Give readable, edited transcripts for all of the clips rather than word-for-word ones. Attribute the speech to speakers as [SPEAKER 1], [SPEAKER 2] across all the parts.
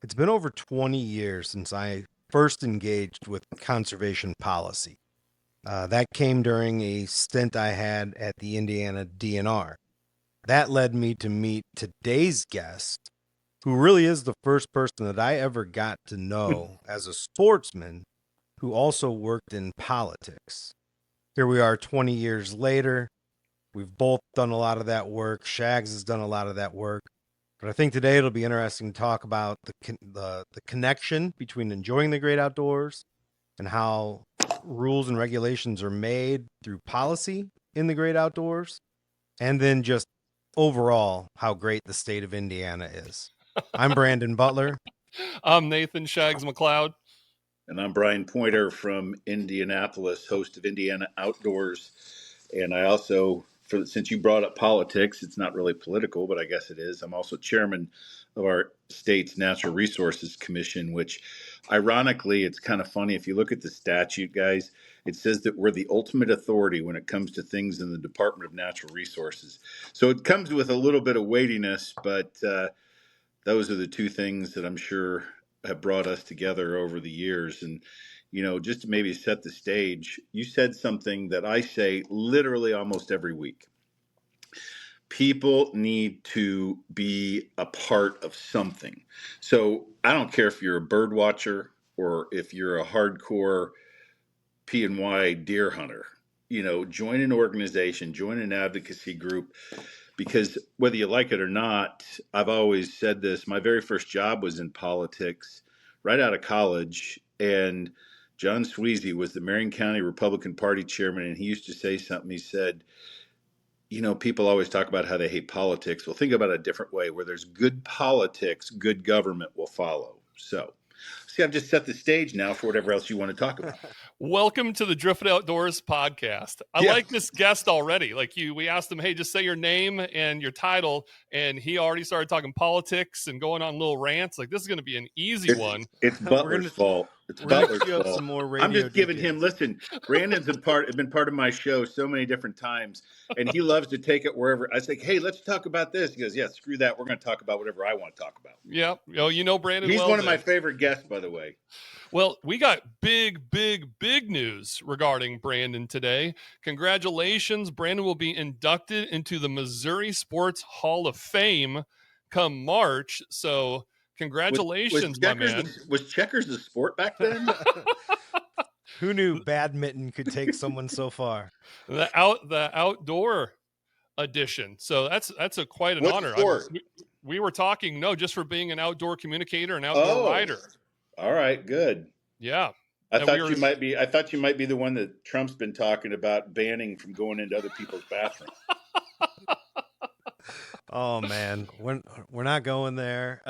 [SPEAKER 1] It's been over 20 years since I first engaged with conservation policy. That came during a stint I had at the Indiana DNR. That led me to meet today's guest, who really is the first person that I ever got to know as a sportsman who also worked in politics. Here we are 20 years later. We've both done a lot of that work. Shags has done a lot of that work. But I think today it'll be interesting to talk about the connection between enjoying the great outdoors and how rules and regulations are made through policy in the great outdoors, and then just overall how great the state of Indiana is. I'm Brandon Butler.
[SPEAKER 2] I'm Nathan Shags McLeod.
[SPEAKER 3] And I'm Bryan Poynter from Indianapolis, host of Indiana Outdoors. And I also, since you brought up politics, it's not really political, but I guess it is. I'm also chairman of our state's Natural Resources Commission, which ironically, it's kind of funny. If you look at the statute, guys, it says that we're the ultimate authority when it comes to things in the Department of Natural Resources. So it comes with a little bit of weightiness, but those are the two things that I'm sure have brought us together over the years. And, just to maybe set the stage, you said something that I say literally almost every week. People need to be a part of something. So I don't care if you're a bird watcher or if you're a hardcore P&Y deer hunter, join an organization, join an advocacy group. Because whether you like it or not, I've always said this. My very first job was in politics right out of college. And John Sweezy was the Marion County Republican Party chairman. And he used to say something. He said, people always talk about how they hate politics. Well, think about it a different way. Where there's good politics, good government will follow. So, see, I've just set the stage now for whatever else you want to talk about.
[SPEAKER 2] Welcome to the Drifted Outdoors podcast. I like this guest already. We asked him, hey, just say your name and your title. And he already started talking politics and going on little rants. This is going to be an easy one.
[SPEAKER 3] It's Butler's fault. It's Butler's fault.
[SPEAKER 1] Some more
[SPEAKER 3] I'm just giving
[SPEAKER 1] details.
[SPEAKER 3] him, listen, Brandon's been part of my show so many different times, and he loves to take it wherever. I say, hey, let's talk about this. He goes, yeah, screw that. We're going to talk about whatever I want to talk about.
[SPEAKER 2] Yeah. Brandon.
[SPEAKER 3] He's one of my favorite guests, by the way.
[SPEAKER 2] Well, we got big news regarding Brandon today. Congratulations. Brandon will be inducted into the Missouri Sports Hall of Fame come March. So congratulations, my man.
[SPEAKER 3] Was checkers a sport back then?
[SPEAKER 1] Who knew badminton could take someone so far?
[SPEAKER 2] The outdoor edition. So that's quite an honor. We were talking, just for being an outdoor communicator and outdoor writer.
[SPEAKER 3] All right, good.
[SPEAKER 2] Yeah.
[SPEAKER 3] I thought you might be the one that Trump's been talking about banning from going into other people's bathrooms.
[SPEAKER 1] Oh man, we're not going there.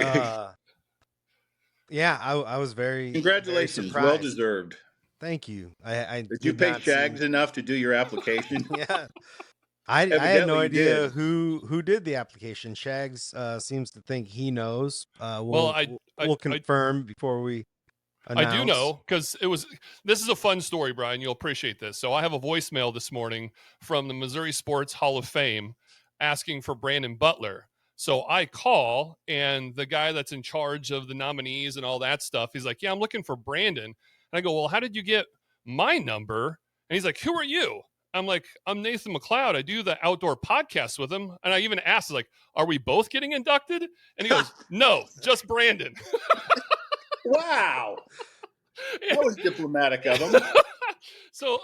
[SPEAKER 1] Yeah, I was very
[SPEAKER 3] congratulations,
[SPEAKER 1] very
[SPEAKER 3] well deserved.
[SPEAKER 1] Thank you.
[SPEAKER 3] Did you pay Shags enough to do your application?
[SPEAKER 1] Yeah. I had no idea who did the application. Shags seems to think he knows. We'll confirm before we announce.
[SPEAKER 2] I do know, because this is a fun story, Brian. You'll appreciate this. So I have a voicemail this morning from the Missouri Sports Hall of Fame asking for Brandon Butler. So I call, and the guy that's in charge of the nominees and all that stuff, he's like, yeah, I'm looking for Brandon. And I go, well, how did you get my number? And he's like, who are you? I'm like, I'm Nathan McLeod. I do the outdoor podcast with him. And I even asked, like, are we both getting inducted? And he goes, no, just Brandon.
[SPEAKER 3] Wow. That was diplomatic of him.
[SPEAKER 2] So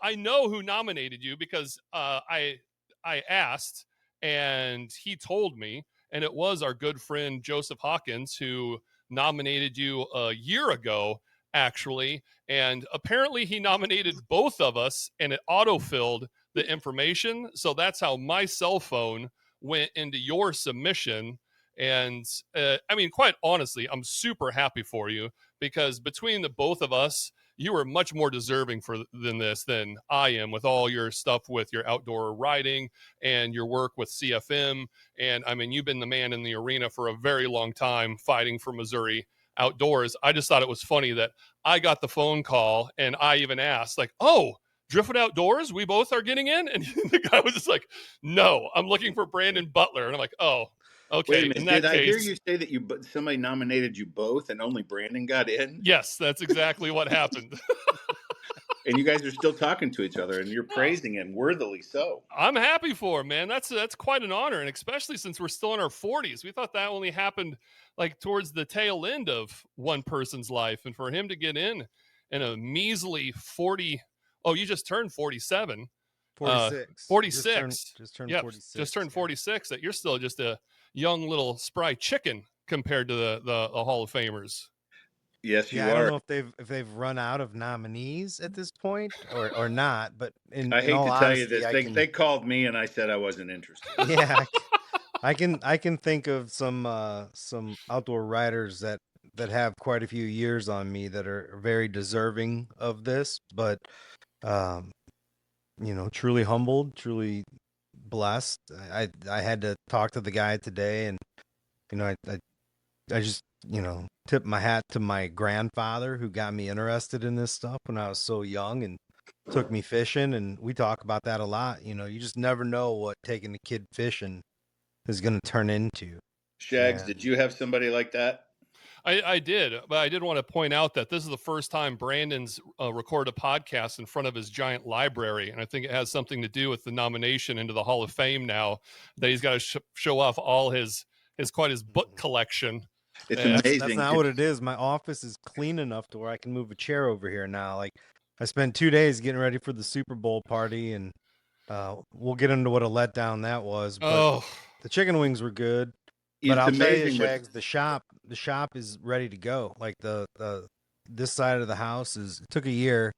[SPEAKER 2] I know who nominated you because I asked, and he told me, and it was our good friend Joseph Hawkins who nominated you a year ago, actually. And apparently he nominated both of us, and it auto-filled the information. So that's how my cell phone went into your submission. And quite honestly, I'm super happy for you, because between the both of us, you are much more deserving than I am, with all your stuff with your outdoor writing and your work with CFM. And you've been the man in the arena for a very long time fighting for Missouri outdoors. I just thought it was funny that I got the phone call and I even asked, like, oh, Drifted Outdoors, we both are getting in? And the guy was just like, no, I'm looking for Brandon Butler. And I'm like, oh, Okay,
[SPEAKER 3] Wait a
[SPEAKER 2] in
[SPEAKER 3] minute. Did
[SPEAKER 2] that
[SPEAKER 3] I hear
[SPEAKER 2] case,
[SPEAKER 3] you say that somebody nominated you both and only Brandon got in?
[SPEAKER 2] yes, that's exactly what happened.
[SPEAKER 3] And you guys are still talking to each other and you're praising him worthily so.
[SPEAKER 2] I'm happy for him, man. That's quite an honor, and especially since we're still in our 40s. We thought that only happened like towards the tail end of one person's life, and for him to get in a measly 40. Oh, you just turned 47.
[SPEAKER 1] 46.
[SPEAKER 2] 46.
[SPEAKER 1] Just turned
[SPEAKER 2] Yep,
[SPEAKER 1] 46.
[SPEAKER 2] just turned
[SPEAKER 1] Yeah.
[SPEAKER 2] 46. That you're still just a young little spry chicken compared to the Hall of Famers.
[SPEAKER 3] Yes,
[SPEAKER 1] Yeah,
[SPEAKER 3] you
[SPEAKER 1] I don't
[SPEAKER 3] are.
[SPEAKER 1] know if they've run out of nominees at this point or not, but
[SPEAKER 3] I
[SPEAKER 1] in
[SPEAKER 3] hate
[SPEAKER 1] all
[SPEAKER 3] to tell you
[SPEAKER 1] honesty,
[SPEAKER 3] this.
[SPEAKER 1] I
[SPEAKER 3] They
[SPEAKER 1] can
[SPEAKER 3] called me and I said I wasn't interested.
[SPEAKER 1] yeah, I can think of some outdoor writers that have quite a few years on me that are very deserving of this, but um truly humbled, truly blessed. I had to talk to the guy today, and I just tip my hat to my grandfather who got me interested in this stuff when I was so young and took me fishing, and we talk about that a lot. You just never know what taking a kid fishing is going to turn into.
[SPEAKER 3] Shags, did
[SPEAKER 1] And
[SPEAKER 3] you have somebody like that?
[SPEAKER 2] I did, but I did want to point out that this is the first time Brandon's recorded a podcast in front of his giant library, and I think it has something to do with the nomination into the Hall of Fame now that he's got to show off all his book collection.
[SPEAKER 3] It's
[SPEAKER 2] And
[SPEAKER 1] that's
[SPEAKER 3] amazing.
[SPEAKER 1] not what it is. My office is clean enough to where I can move a chair over here now. Like, I spent 2 days getting ready for the Super Bowl party, and we'll get into what a letdown that was. But
[SPEAKER 2] oh,
[SPEAKER 1] the chicken wings were good. But
[SPEAKER 3] It's
[SPEAKER 1] I'll tell you,
[SPEAKER 3] amazing what
[SPEAKER 1] Shags, the shop is ready to go. Like the this side of the house it took a year,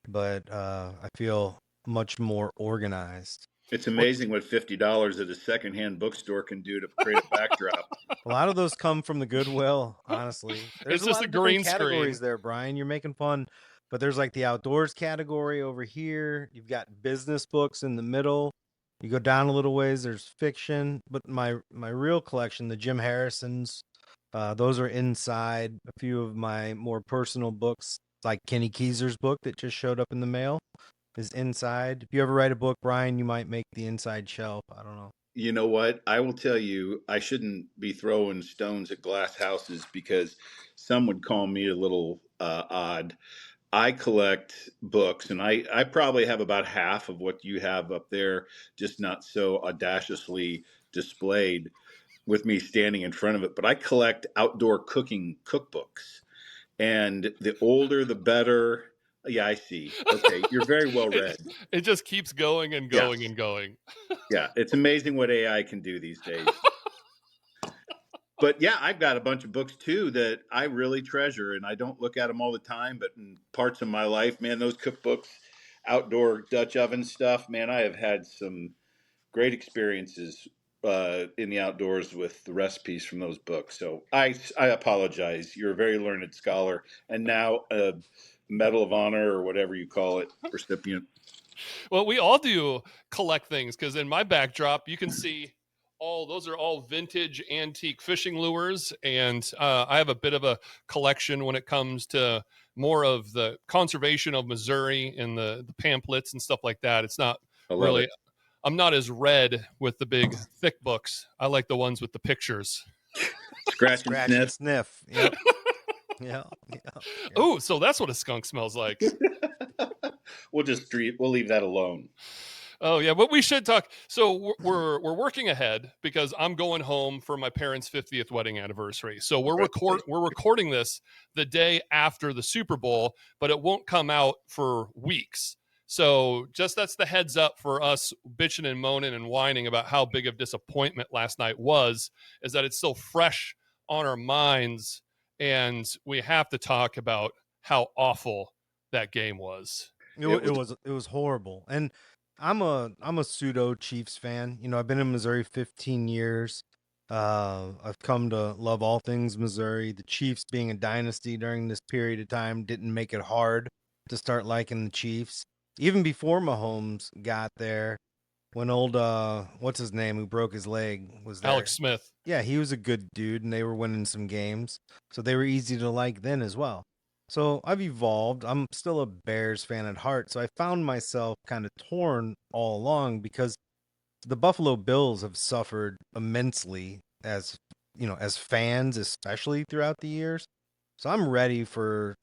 [SPEAKER 1] but I feel much more organized.
[SPEAKER 3] it's amazing what $50 at a secondhand bookstore can do to create a backdrop.
[SPEAKER 1] A lot of those come from the Goodwill, honestly. There's
[SPEAKER 2] it's
[SPEAKER 1] a
[SPEAKER 2] just
[SPEAKER 1] lot
[SPEAKER 2] a
[SPEAKER 1] of different
[SPEAKER 2] green
[SPEAKER 1] categories
[SPEAKER 2] screen.
[SPEAKER 1] there, Brian. You're making fun, but there's like the outdoors category over here. You've got business books in the middle. You go down a little ways, there's fiction, but my real collection, the Jim Harrisons, those are inside. A few of my more personal books, like Kenny Keyser's book that just showed up in the mail, is inside. If you ever write a book, Brian, you might make the inside shelf. I don't know.
[SPEAKER 3] You know what? I will tell you, I shouldn't be throwing stones at glass houses because some would call me a little odd. I collect books, and I probably have about half of what you have up there, just not so audaciously displayed with me standing in front of it. But I collect outdoor cooking cookbooks, and the older, the better. Yeah, I see. Okay, you're very well
[SPEAKER 2] it,
[SPEAKER 3] read.
[SPEAKER 2] it just keeps going and
[SPEAKER 3] Yeah,
[SPEAKER 2] going and going.
[SPEAKER 3] yeah. It's amazing what AI can do these days. But yeah, I've got a bunch of books too that I really treasure, and I don't look at them all the time. But in parts of my life, man, those cookbooks, outdoor Dutch oven stuff, man, I have had some great experiences in the outdoors with the recipes from those books. So I apologize. You're a very learned scholar, and now a Medal of Honor or whatever you call it recipient.
[SPEAKER 2] Well, we all do collect things because in my backdrop, you can see all those are all vintage antique fishing lures. And I have a bit of a collection when it comes to more of the conservation of Missouri and the pamphlets and stuff like that. It's not
[SPEAKER 3] I love
[SPEAKER 2] really,
[SPEAKER 3] it.
[SPEAKER 2] I'm not as read with the big, thick books. I like the ones with the pictures.
[SPEAKER 3] Scratch and
[SPEAKER 1] Scratch and
[SPEAKER 3] sniff.
[SPEAKER 1] sniff. Yep. Yeah. Yeah.
[SPEAKER 2] Oh, so that's what a skunk smells like.
[SPEAKER 3] We'll leave that alone.
[SPEAKER 2] Oh yeah, but we should talk. So we're working ahead because I'm going home for my parents' 50th wedding anniversary. So we're recording this the day after the Super Bowl, but it won't come out for weeks. So just that's the heads up for us bitching and moaning and whining about how big of disappointment last night was, is that it's still fresh on our minds, and we have to talk about how awful that game was.
[SPEAKER 3] It was
[SPEAKER 1] It was horrible. And I'm a pseudo Chiefs fan. I've been in Missouri 15 years. I've come to love all things Missouri. The Chiefs being a dynasty during this period of time didn't make it hard to start liking the Chiefs. Even before Mahomes got there, when old what's his name who broke his leg was there.
[SPEAKER 2] Alex Smith.
[SPEAKER 1] Yeah, he was a good dude and they were winning some games. So they were easy to like then as well. So I've evolved. I'm still a Bears fan at heart. So I found myself kind of torn all along because the Buffalo Bills have suffered immensely as as fans, especially throughout the years. So I'm ready for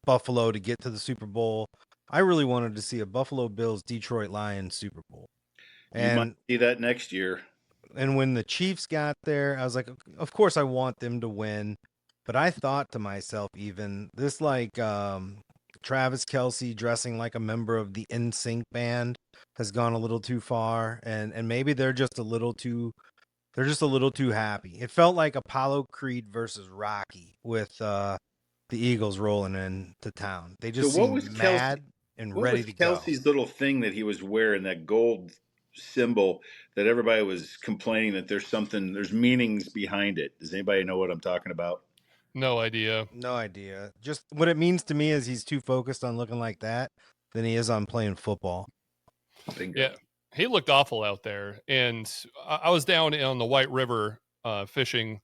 [SPEAKER 1] Buffalo to get to the Super Bowl. I really wanted to see a Buffalo Bills Detroit Lions Super Bowl.
[SPEAKER 3] You might
[SPEAKER 1] And
[SPEAKER 3] see that next year.
[SPEAKER 1] when the Chiefs got there, I was like, of course I want them to win. But I thought to myself, even this Travis Kelce dressing like a member of the NSYNC band has gone a little too far, and maybe they're just a little too happy. It felt like Apollo Creed versus Rocky with the Eagles rolling into town. They
[SPEAKER 3] So
[SPEAKER 1] just seemed mad and
[SPEAKER 3] what
[SPEAKER 1] ready
[SPEAKER 3] was
[SPEAKER 1] to go.
[SPEAKER 3] Kelsey's little thing that he was wearing, that gold symbol that everybody was complaining that there's meanings behind it? Does anybody know what I'm talking about?
[SPEAKER 2] No idea.
[SPEAKER 1] No idea. Just what it means to me is he's too focused on looking like that than he is on playing football.
[SPEAKER 3] Bingo.
[SPEAKER 2] Yeah, he looked awful out there. And I was down on the White River fishing,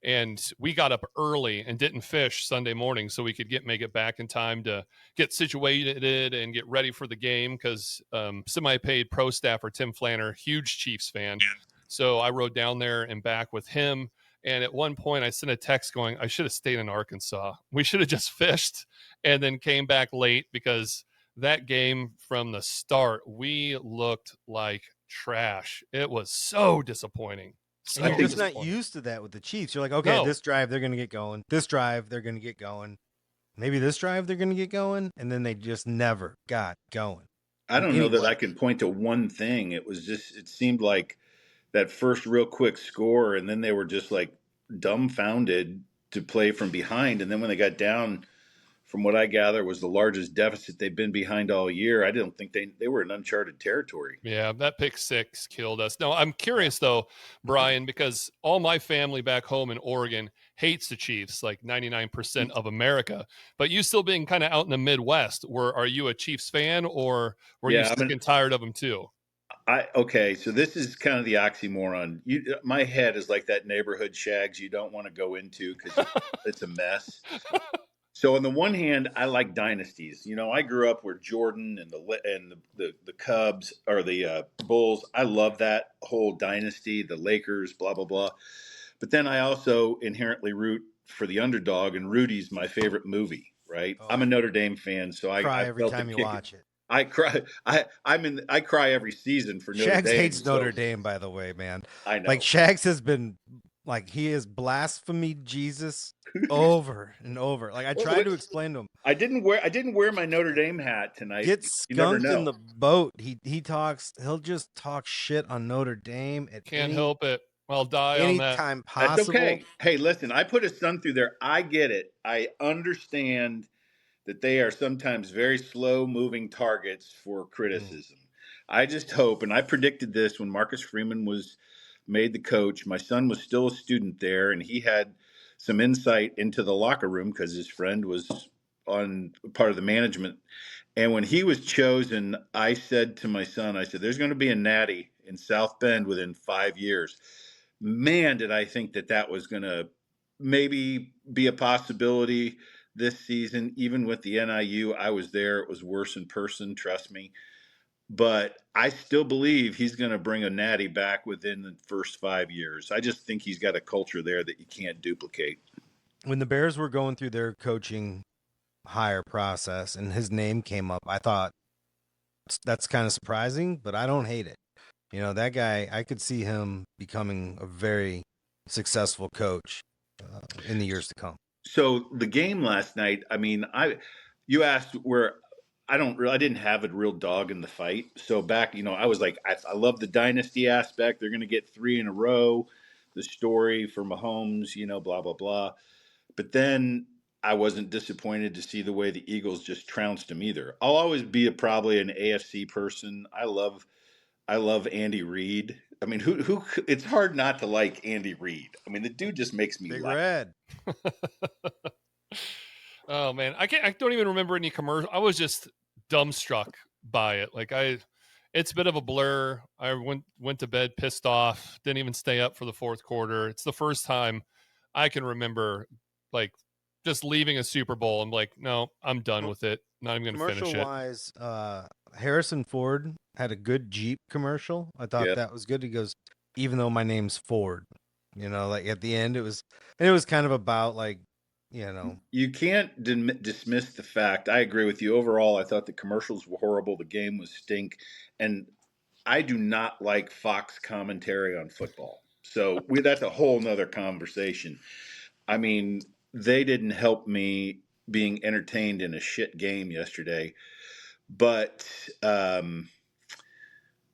[SPEAKER 2] and we got up early and didn't fish Sunday morning so we could make it back in time to get situated and get ready for the game, because semi-paid pro staffer Tim Flanner, huge Chiefs fan. So I rode down there and back with him. And at one point, I sent a text going, I should have stayed in Arkansas. We should have just fished and then came back late, because that game from the start, we looked like trash. It was so disappointing. So
[SPEAKER 1] And you're just not
[SPEAKER 2] disappointing.
[SPEAKER 1] used to that with the Chiefs. You're like, okay,
[SPEAKER 2] No.
[SPEAKER 1] this drive they're going to get going. This drive they're going to get going. Maybe this drive they're going to get going, and then they just never got going.
[SPEAKER 3] I don't know that I
[SPEAKER 1] Anyway.
[SPEAKER 3] can point to one thing. It seemed like that first real quick score, and then they were just like dumbfounded to play from behind. And then when they got down, from what I gather, was the largest deficit they've been behind all year. I didn't think they were in uncharted territory.
[SPEAKER 2] Yeah, that pick six killed us. No, I'm curious though, Brian, because all my family back home in Oregon hates the Chiefs, like 99% of America. But you still being kind of out in the Midwest, are you a Chiefs fan, or were you sick and tired of them too?
[SPEAKER 3] Okay, so this is kind of the oxymoron. My head is like that neighborhood Shags you don't want to go into because it's a mess. So on the one hand, I like dynasties. I grew up where Jordan and the Cubs or the Bulls. I love that whole dynasty, the Lakers, blah blah blah. But then I also inherently root for the underdog, and Rudy's my favorite movie. Right? I'm a Notre Dame fan, so I
[SPEAKER 1] cry every
[SPEAKER 3] felt
[SPEAKER 1] time you watch it.
[SPEAKER 3] I cry. I cry every season for Notre Dame.
[SPEAKER 1] Shags hates Notre Dame, by the way, man.
[SPEAKER 3] I know.
[SPEAKER 1] Like Shags has been he is blasphemy Jesus over and over. Like I tried to explain to him.
[SPEAKER 3] I didn't wear my Notre Dame hat tonight.
[SPEAKER 1] Get skunked in the boat. He'll just talk shit on Notre Dame at
[SPEAKER 2] Can't help it. I'll die on that.
[SPEAKER 1] Anytime possible.
[SPEAKER 3] That's okay. Hey, listen, I put a son through there. I get it. I understand that they are sometimes very slow moving targets for criticism. I just hope, and I predicted this when Marcus Freeman was made the coach. My son was still a student there, and he had some insight into the locker room because his friend was on part of the management. And when he was chosen, I said to my son, I said, there's going to be a natty in South Bend within 5 years. Man, did I think that was going to maybe be a possibility this season. Even with the NIU, I was there. It was worse in person, trust me. But I still believe he's going to bring a natty back within the first 5 years. I just think he's got a culture there that you can't duplicate.
[SPEAKER 1] When the Bears were going through their coaching hire process and his name came up, I thought that's kind of surprising, but I don't hate it. That guy, I could see him becoming a very successful coach in the years to come.
[SPEAKER 3] So the game last night, I mean, you asked where I didn't have a real dog in the fight. So back, I was like, I love the dynasty aspect. They're going to get 3 in a row. The story for Mahomes, blah, blah, blah. But then I wasn't disappointed to see the way the Eagles just trounced them either. I'll always be probably an AFC person. I love Andy Reid. I mean, who? It's hard not to like Andy Reid. I mean, the dude just makes me
[SPEAKER 1] Big
[SPEAKER 3] laugh.
[SPEAKER 1] Red.
[SPEAKER 2] Oh man, I don't even remember any commercial. I was just dumbstruck by it. Like it's a bit of a blur. I went to bed pissed off. Didn't even stay up for the fourth quarter. It's the first time I can remember like just leaving a Super Bowl. I'm like, no, I'm done with it. Not even going to finish it.
[SPEAKER 1] Commercial-wise, Harrison Ford had a good Jeep commercial. I thought that was good. He goes, even though my name's Ford. Like at the end, it was kind of about like,
[SPEAKER 3] You can't dismiss the fact. I agree with you. Overall, I thought the commercials were horrible. The game was stink, and I do not like Fox commentary on football. So that's a whole nother conversation. I mean, they didn't help me being entertained in a shit game yesterday. But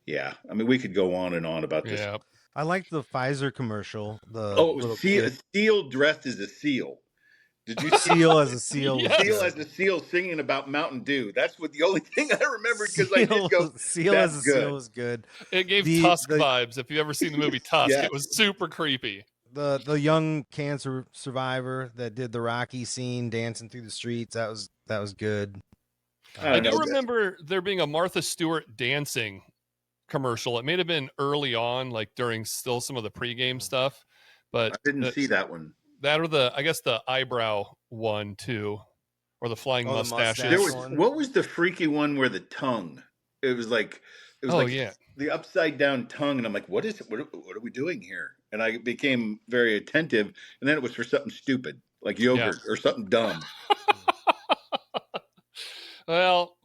[SPEAKER 3] yeah, I mean, we could go on and on about this.
[SPEAKER 2] Yeah.
[SPEAKER 1] I liked the Pfizer commercial. The
[SPEAKER 3] Oh, it was
[SPEAKER 1] little
[SPEAKER 3] a
[SPEAKER 1] kid
[SPEAKER 3] seal dressed as a seal. Did you see
[SPEAKER 1] seal as a seal was
[SPEAKER 2] Yes.
[SPEAKER 3] Seal
[SPEAKER 1] good.
[SPEAKER 3] as a seal singing about Mountain Dew? That's what the only thing I remembered because I did go.
[SPEAKER 1] Seal as
[SPEAKER 3] That's
[SPEAKER 1] a seal
[SPEAKER 3] good.
[SPEAKER 1] was good.
[SPEAKER 2] It gave
[SPEAKER 1] The
[SPEAKER 2] Tusk
[SPEAKER 1] the
[SPEAKER 2] vibes. If you ever seen the movie Tusk,
[SPEAKER 3] Yes.
[SPEAKER 2] it was super creepy.
[SPEAKER 1] the young cancer survivor that did the Rocky scene dancing through the streets, that was good.
[SPEAKER 3] I
[SPEAKER 2] I
[SPEAKER 3] don't
[SPEAKER 2] do
[SPEAKER 3] know.
[SPEAKER 2] remember there being a Martha Stewart dancing commercial. It may have been early on, like during still some of the pregame stuff, but
[SPEAKER 3] I didn't see that one.
[SPEAKER 2] that or I guess the eyebrow one too, or the flying
[SPEAKER 1] Oh, the
[SPEAKER 3] There
[SPEAKER 2] mustaches.
[SPEAKER 1] mustache
[SPEAKER 3] was
[SPEAKER 1] one.
[SPEAKER 3] what was the freaky one where the tongue? It was
[SPEAKER 2] Oh
[SPEAKER 3] like
[SPEAKER 2] yeah,
[SPEAKER 3] the upside down tongue, and I'm like, what is it? What are we doing here? And I became very attentive, and then it was for something stupid like
[SPEAKER 2] yeah.
[SPEAKER 3] yogurt or something dumb.
[SPEAKER 2] Well,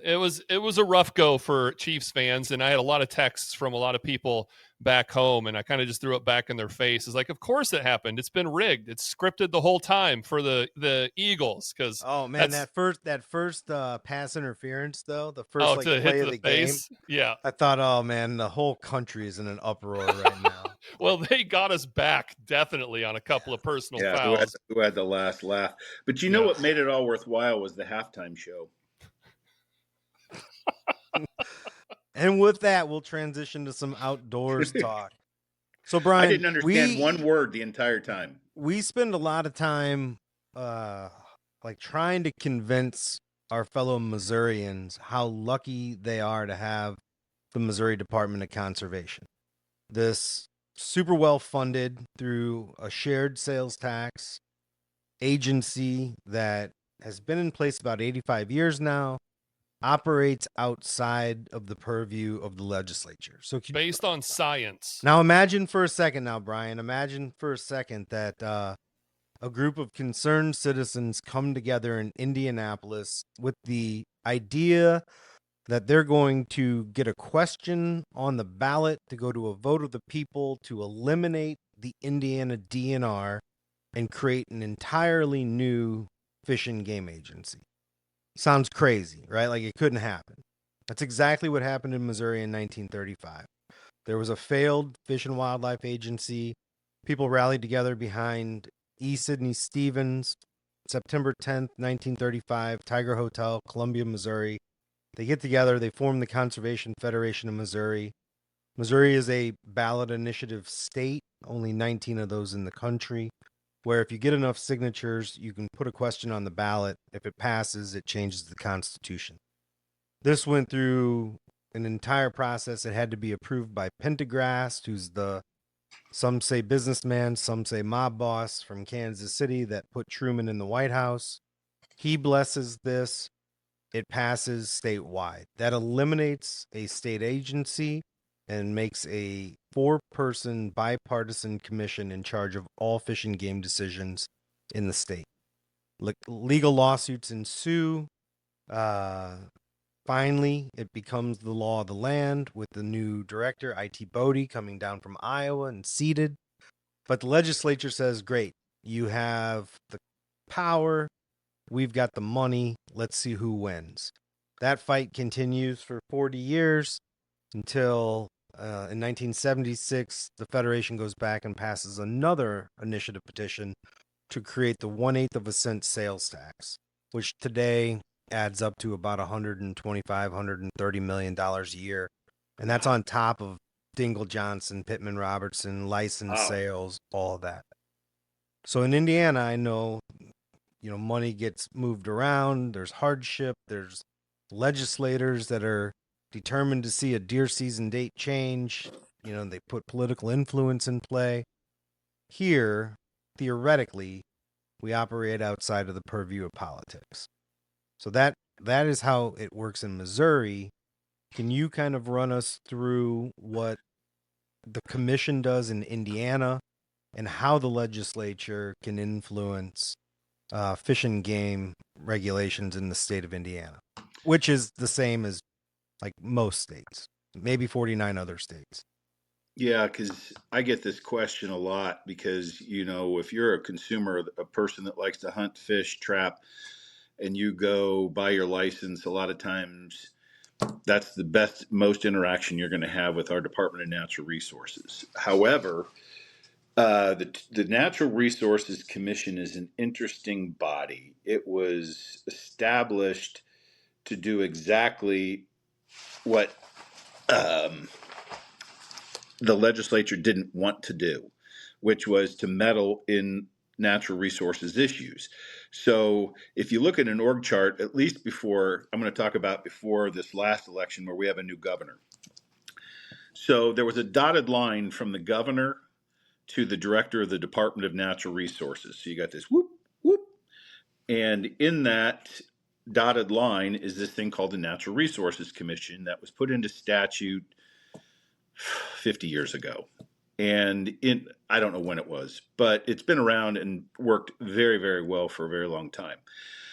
[SPEAKER 2] it was a rough go for Chiefs fans, and I had a lot of texts from a lot of people back home, and I kind of just threw it back in their face. It's like, of course it happened. It's been rigged. It's scripted the whole time for the Eagles because
[SPEAKER 1] Oh man, that first pass interference though, the first like
[SPEAKER 2] to hit
[SPEAKER 1] play
[SPEAKER 2] to
[SPEAKER 1] of
[SPEAKER 2] the
[SPEAKER 1] the game,
[SPEAKER 2] face. Yeah.
[SPEAKER 1] I thought, oh man, the whole country is in an uproar right now.
[SPEAKER 2] Well, they got us back definitely on a couple of personal
[SPEAKER 3] Yeah,
[SPEAKER 2] fouls.
[SPEAKER 3] who had the last laugh? But you know
[SPEAKER 2] Yeah.
[SPEAKER 3] what made it all worthwhile was the halftime show.
[SPEAKER 1] And with that, we'll transition to some outdoors talk. So
[SPEAKER 3] I
[SPEAKER 1] Brian,
[SPEAKER 3] didn't understand one word the entire time.
[SPEAKER 1] we spend a lot of time like trying to convince our fellow Missourians how lucky they are to have the Missouri Department of Conservation. This super well funded through a shared sales tax agency that has been in place about 85 years now, operates outside of the purview of the legislature. So
[SPEAKER 2] Based on science.
[SPEAKER 1] now imagine for a second now, Brian, imagine for a second that a group of concerned citizens come together in Indianapolis with the idea that they're going to get a question on the ballot to go to a vote of the people to eliminate the Indiana DNR and create an entirely new fish and game agency. Sounds crazy, right? Like it couldn't happen. That's exactly what happened in Missouri in 1935. There was a failed fish and wildlife agency. People rallied together behind E. Sidney Stevens, September 10th, 1935, Tiger Hotel, Columbia, Missouri. They get together, they form the Conservation Federation of Missouri. Missouri is a ballot initiative state, only 19 of those in the country, where if you get enough signatures, you can put a question on the ballot. If it passes, it changes the Constitution. This went through an entire process. It had to be approved by Pendergast, who's some say businessman, some say mob boss from Kansas City that put Truman in the White House. He blesses this. It passes statewide. That eliminates a state agency and makes a 4-person bipartisan commission in charge of all fish and game decisions in the state. Legal lawsuits ensue. Finally, it becomes the law of the land with the new director, I.T. Bodie, coming down from Iowa and seated. But the legislature says, great, you have the power. We've got the money. Let's see who wins. That fight continues for 40 years until in 1976, the Federation goes back and passes another initiative petition to create the 1/8 of a cent sales tax, which today adds up to about $125, $130 million a year. And that's on top of Dingle Johnson, Pittman Robertson, license sales, all of that. So in Indiana, I know, money gets moved around. There's hardship. There's legislators that are determined to see a deer season date change. They put political influence in play. Here, theoretically, we operate outside of the purview of politics. So that is how it works in Missouri. Can you kind of run us through what the commission does in Indiana and how the legislature can influence fish and game regulations in the state of Indiana, which is the same as like most states, maybe 49 other states.
[SPEAKER 3] Yeah, because I get this question a lot because, if you're a consumer, a person that likes to hunt, fish, trap, and you go buy your license, a lot of times that's the best, most interaction you're going to have with our Department of Natural Resources. However, the Natural Resources Commission is an interesting body. It was established to do exactly what the legislature didn't want to do, which was to meddle in natural resources issues. So if you look at an org chart, at least I'm going to talk about before this last election where we have a new governor. So there was a dotted line from the governor to the director of the Department of Natural Resources. So you got this whoop, whoop. And in that dotted line is this thing called the Natural Resources Commission that was put into statute 50 years ago. And I don't know when it was, but it's been around and worked very, very well for a very long time.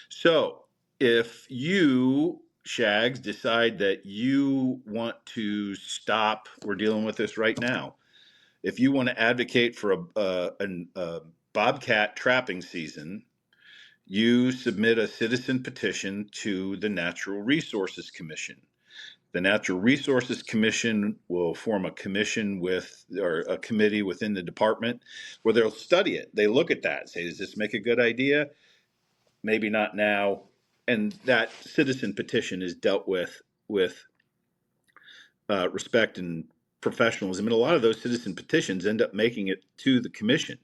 [SPEAKER 3] So if you, Shags, decide that you want to stop, we're dealing with this right now. If you want to advocate for a bobcat trapping season, you submit a citizen petition to the Natural Resources Commission. The Natural Resources Commission will form a commission or a committee within the department where they'll study it. They look at that and say, does this make a good idea? Maybe not now. And that citizen petition is dealt with respect and professionalism. And a lot of those citizen petitions end up making it to the commission.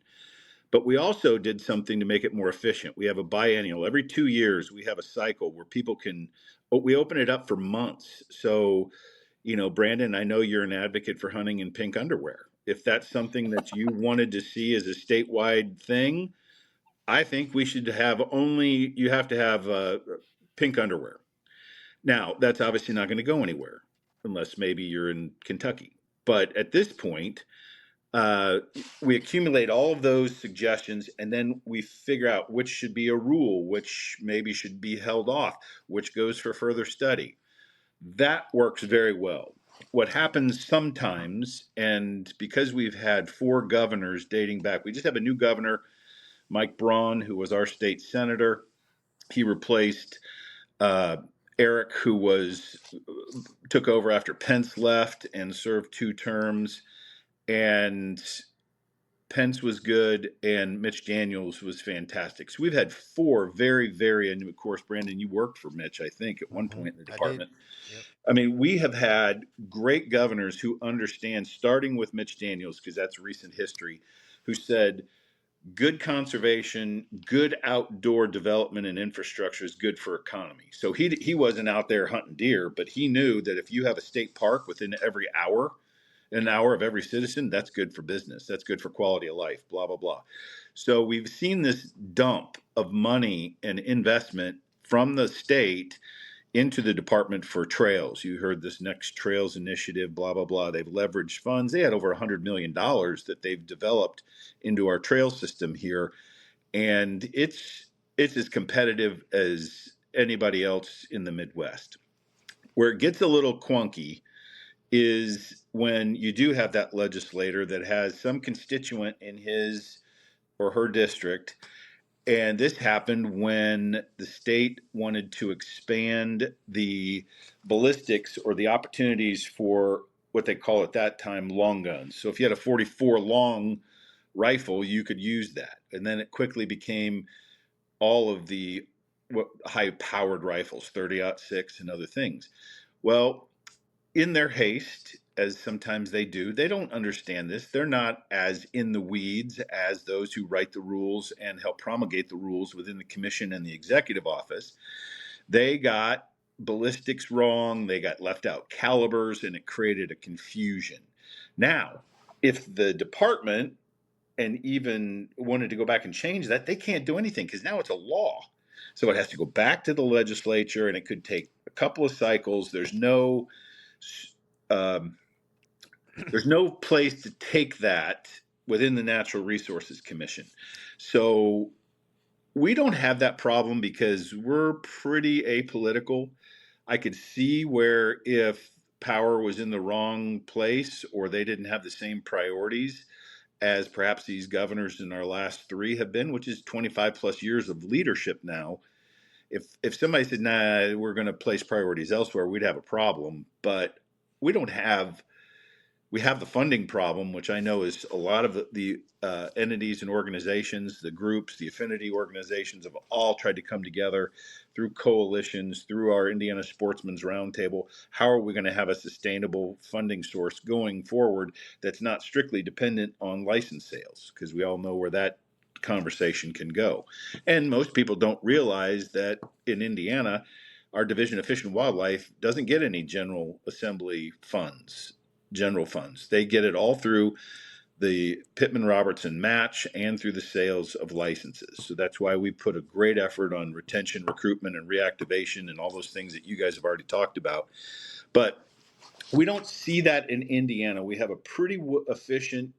[SPEAKER 3] But we also did something to make it more efficient. We have a biennial. Every 2 years, we have a cycle where we open it up for months. So, Brandon, I know you're an advocate for hunting in pink underwear. If that's something that you wanted to see as a statewide thing, I think we should you have to have pink underwear. Now, that's obviously not going to go anywhere unless maybe you're in Kentucky. But at this point, we accumulate all of those suggestions and then we figure out which should be a rule, which maybe should be held off, which goes for further study. That works very well. What happens sometimes, and because we've had 4 governors dating back, we just have a new governor, Mike Braun, who was our state senator. He replaced Eric, who took over after Pence left and served 2 terms. And Pence was good, and Mitch Daniels was fantastic. So we've had 4 very, very, and of course, Brandon, you worked for Mitch, I think, at one point in the department.
[SPEAKER 1] Yep.
[SPEAKER 3] I mean, we have had great governors who understand, starting with Mitch Daniels, because that's recent history, who said, good conservation, good outdoor development and infrastructure is good for economy. So he wasn't out there hunting deer, but he knew that if you have a state park within an hour of every citizen, that's good for business. That's good for quality of life, blah, blah, blah. So we've seen this dump of money and investment from the state into the department for trails. You heard this Next Trails initiative, blah, blah, blah. They've leveraged funds. They had over $100 million that they've developed into our trail system here. And it's as competitive as anybody else in the Midwest. Where it gets a little clunky is when you do have that legislator that has some constituent in his or her district. And this happened when the state wanted to expand the ballistics or the opportunities for what they call at that time long guns. So if you had a 44 long rifle, you could use that. And then it quickly became all of the high powered rifles, 30-06 and other things. Well, in their haste, as sometimes they do, they don't understand this. They're not as in the weeds as those who write the rules and help promulgate the rules within the commission and the executive office. They got ballistics wrong. They got left out calibers, and it created a confusion. Now, if the department and even wanted to go back and change that, they can't do anything because now it's a law. So it has to go back to the legislature, and it could take a couple of cycles. There's no There's no place to take that within the Natural Resources Commission. So we don't have that problem because we're pretty apolitical. I could see where if power was in the wrong place or they didn't have the same priorities as perhaps these governors in our last three have been, which is 25 plus years of leadership now. If somebody said, nah, we're going to place priorities elsewhere, we'd have a problem. But we don't have we have the funding problem, which I know is a lot of the entities and organizations, the groups, the affinity organizations have all tried to come together through coalitions, through our Indiana Sportsman's Roundtable. How are we going to have a sustainable funding source going forward that's not strictly dependent on license sales? Because we all know where that conversation can go. And most people don't realize that in Indiana, our Division of Fish and Wildlife doesn't get any General Assembly funds, general funds. They get it all through the Pittman Robertson match and through the sales of licenses. So that's why we put a great effort on retention, recruitment, and reactivation and all those things that you guys have already talked about. But we don't see that in Indiana. We have a pretty efficient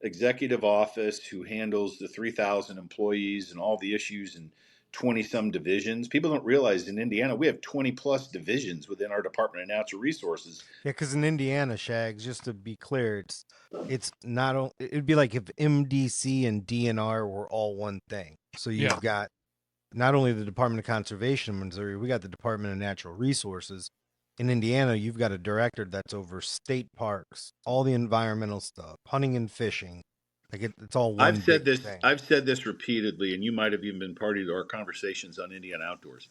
[SPEAKER 3] executive office who handles the 3,000 employees and all the issues and 20 some divisions. People don't realize in Indiana we have 20 plus divisions within our Department of Natural Resources.
[SPEAKER 1] Yeah, because in Indiana, Shags, just to be clear, it's not. It'd be like if MDC and DNR were all one thing. So you've got not only the Department of Conservation in Missouri, we got the Department of Natural Resources. In Indiana, you've got a director that's over state parks, all the environmental stuff, hunting and fishing. Like it's all one big thing.
[SPEAKER 3] I've said this repeatedly, and you might have even been party to our conversations on Indiana Outdoors.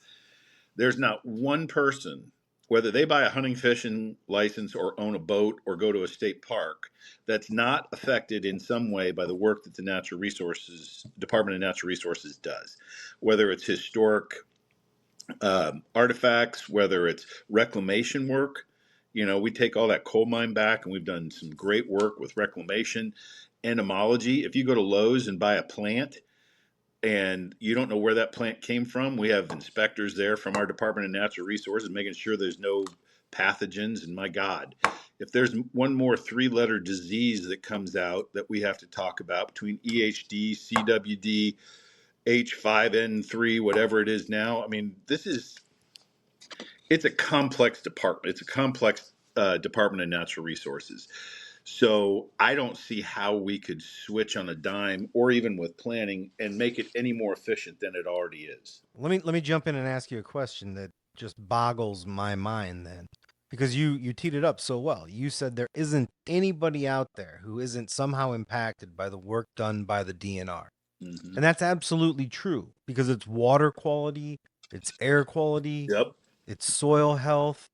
[SPEAKER 3] There's not one person, whether they buy a hunting fishing license or own a boat or go to a state park, that's not affected in some way by the work that the Natural Resources Department of Natural Resources does, whether it's historic artifacts, whether it's reclamation work. You know, we take all that coal mine back, and we've done some great work with reclamation, entomology. If you go to Lowe's and buy a plant and you don't know where that plant came from, we have inspectors there from our Department of Natural Resources making sure there's no pathogens. And my God, if there's one more three-letter disease that comes out that we have to talk about between EHD, CWD, H5N3, whatever it is now, I mean, it's a complex department. It's a complex Department of Natural Resources. So I don't see how we could switch on a dime or even with planning and make it any more efficient than it already is.
[SPEAKER 1] Let me jump in and ask you a question that just boggles my mind then. Because you teed it up so well. You said there isn't anybody out there who isn't somehow impacted by the work done by the DNR.
[SPEAKER 3] Mm-hmm.
[SPEAKER 1] And that's absolutely true because it's water quality, it's air quality,
[SPEAKER 3] Yep.
[SPEAKER 1] it's soil health,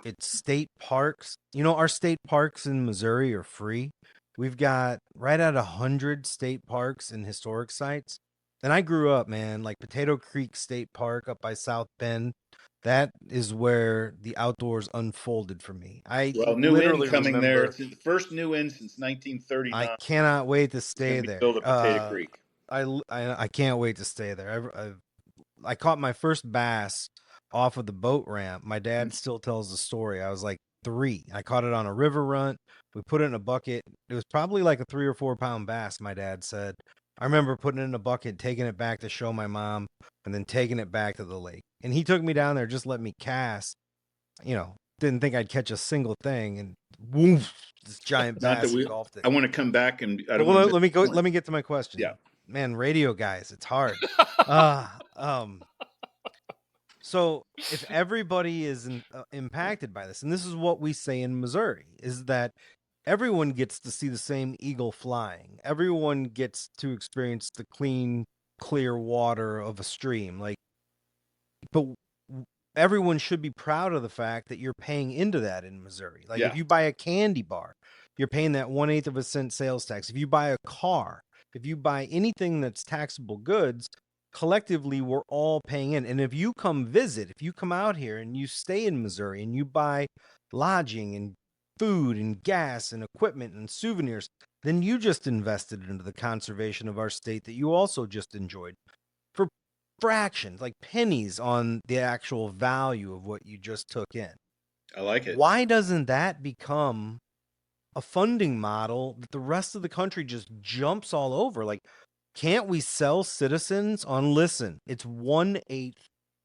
[SPEAKER 1] it's state parks. You know, our state parks in Missouri are free. We've got right at 100 state parks and historic sites. And I grew up, man, like Potato Creek State Park up by South Bend. That is where the outdoors unfolded for me. I
[SPEAKER 3] New
[SPEAKER 1] literally
[SPEAKER 3] inn coming
[SPEAKER 1] remember,
[SPEAKER 3] there. It's the first new inn since 1939.
[SPEAKER 1] I cannot wait to
[SPEAKER 3] It's
[SPEAKER 1] stay
[SPEAKER 3] going to be
[SPEAKER 1] there.
[SPEAKER 3] built at Potato Creek.
[SPEAKER 1] I can't wait to stay there. I caught my first bass off of the boat ramp. My dad still tells the story. I was like 3. I caught it on a river run. We put it in a bucket. It was probably like a 3 or 4 pound bass, my dad said. I remember putting it in a bucket, taking it back to show my mom, and then taking it back to the lake. And he took me down there, just let me cast. You know, didn't think I'd catch a single thing, and woof, this giant bass engulfed it.
[SPEAKER 3] I want to come back and
[SPEAKER 1] let me go. Let me get to my question.
[SPEAKER 3] Yeah,
[SPEAKER 1] man, radio guys, it's hard. So if everybody is impacted by this, and this is what we say in Missouri, is that everyone gets to see the same eagle flying. Everyone gets to experience the clean, clear water of a stream. But everyone should be proud of the fact that you're paying into that in Missouri. Like if you buy a candy bar, you're paying that 1/8 of a cent sales tax. If you buy a car, if you buy anything that's taxable goods, collectively we're all paying in. And if you come visit, if you come out here and you stay in Missouri and you buy lodging and food and gas and equipment and souvenirs, then you just invested into the conservation of our state that you also just enjoyed for fractions, like pennies on the actual value of what you just took in.
[SPEAKER 3] I like it.
[SPEAKER 1] Why doesn't that become a funding model that the rest of the country just jumps all over. Like, can't we sell citizens on, listen, it's 1/8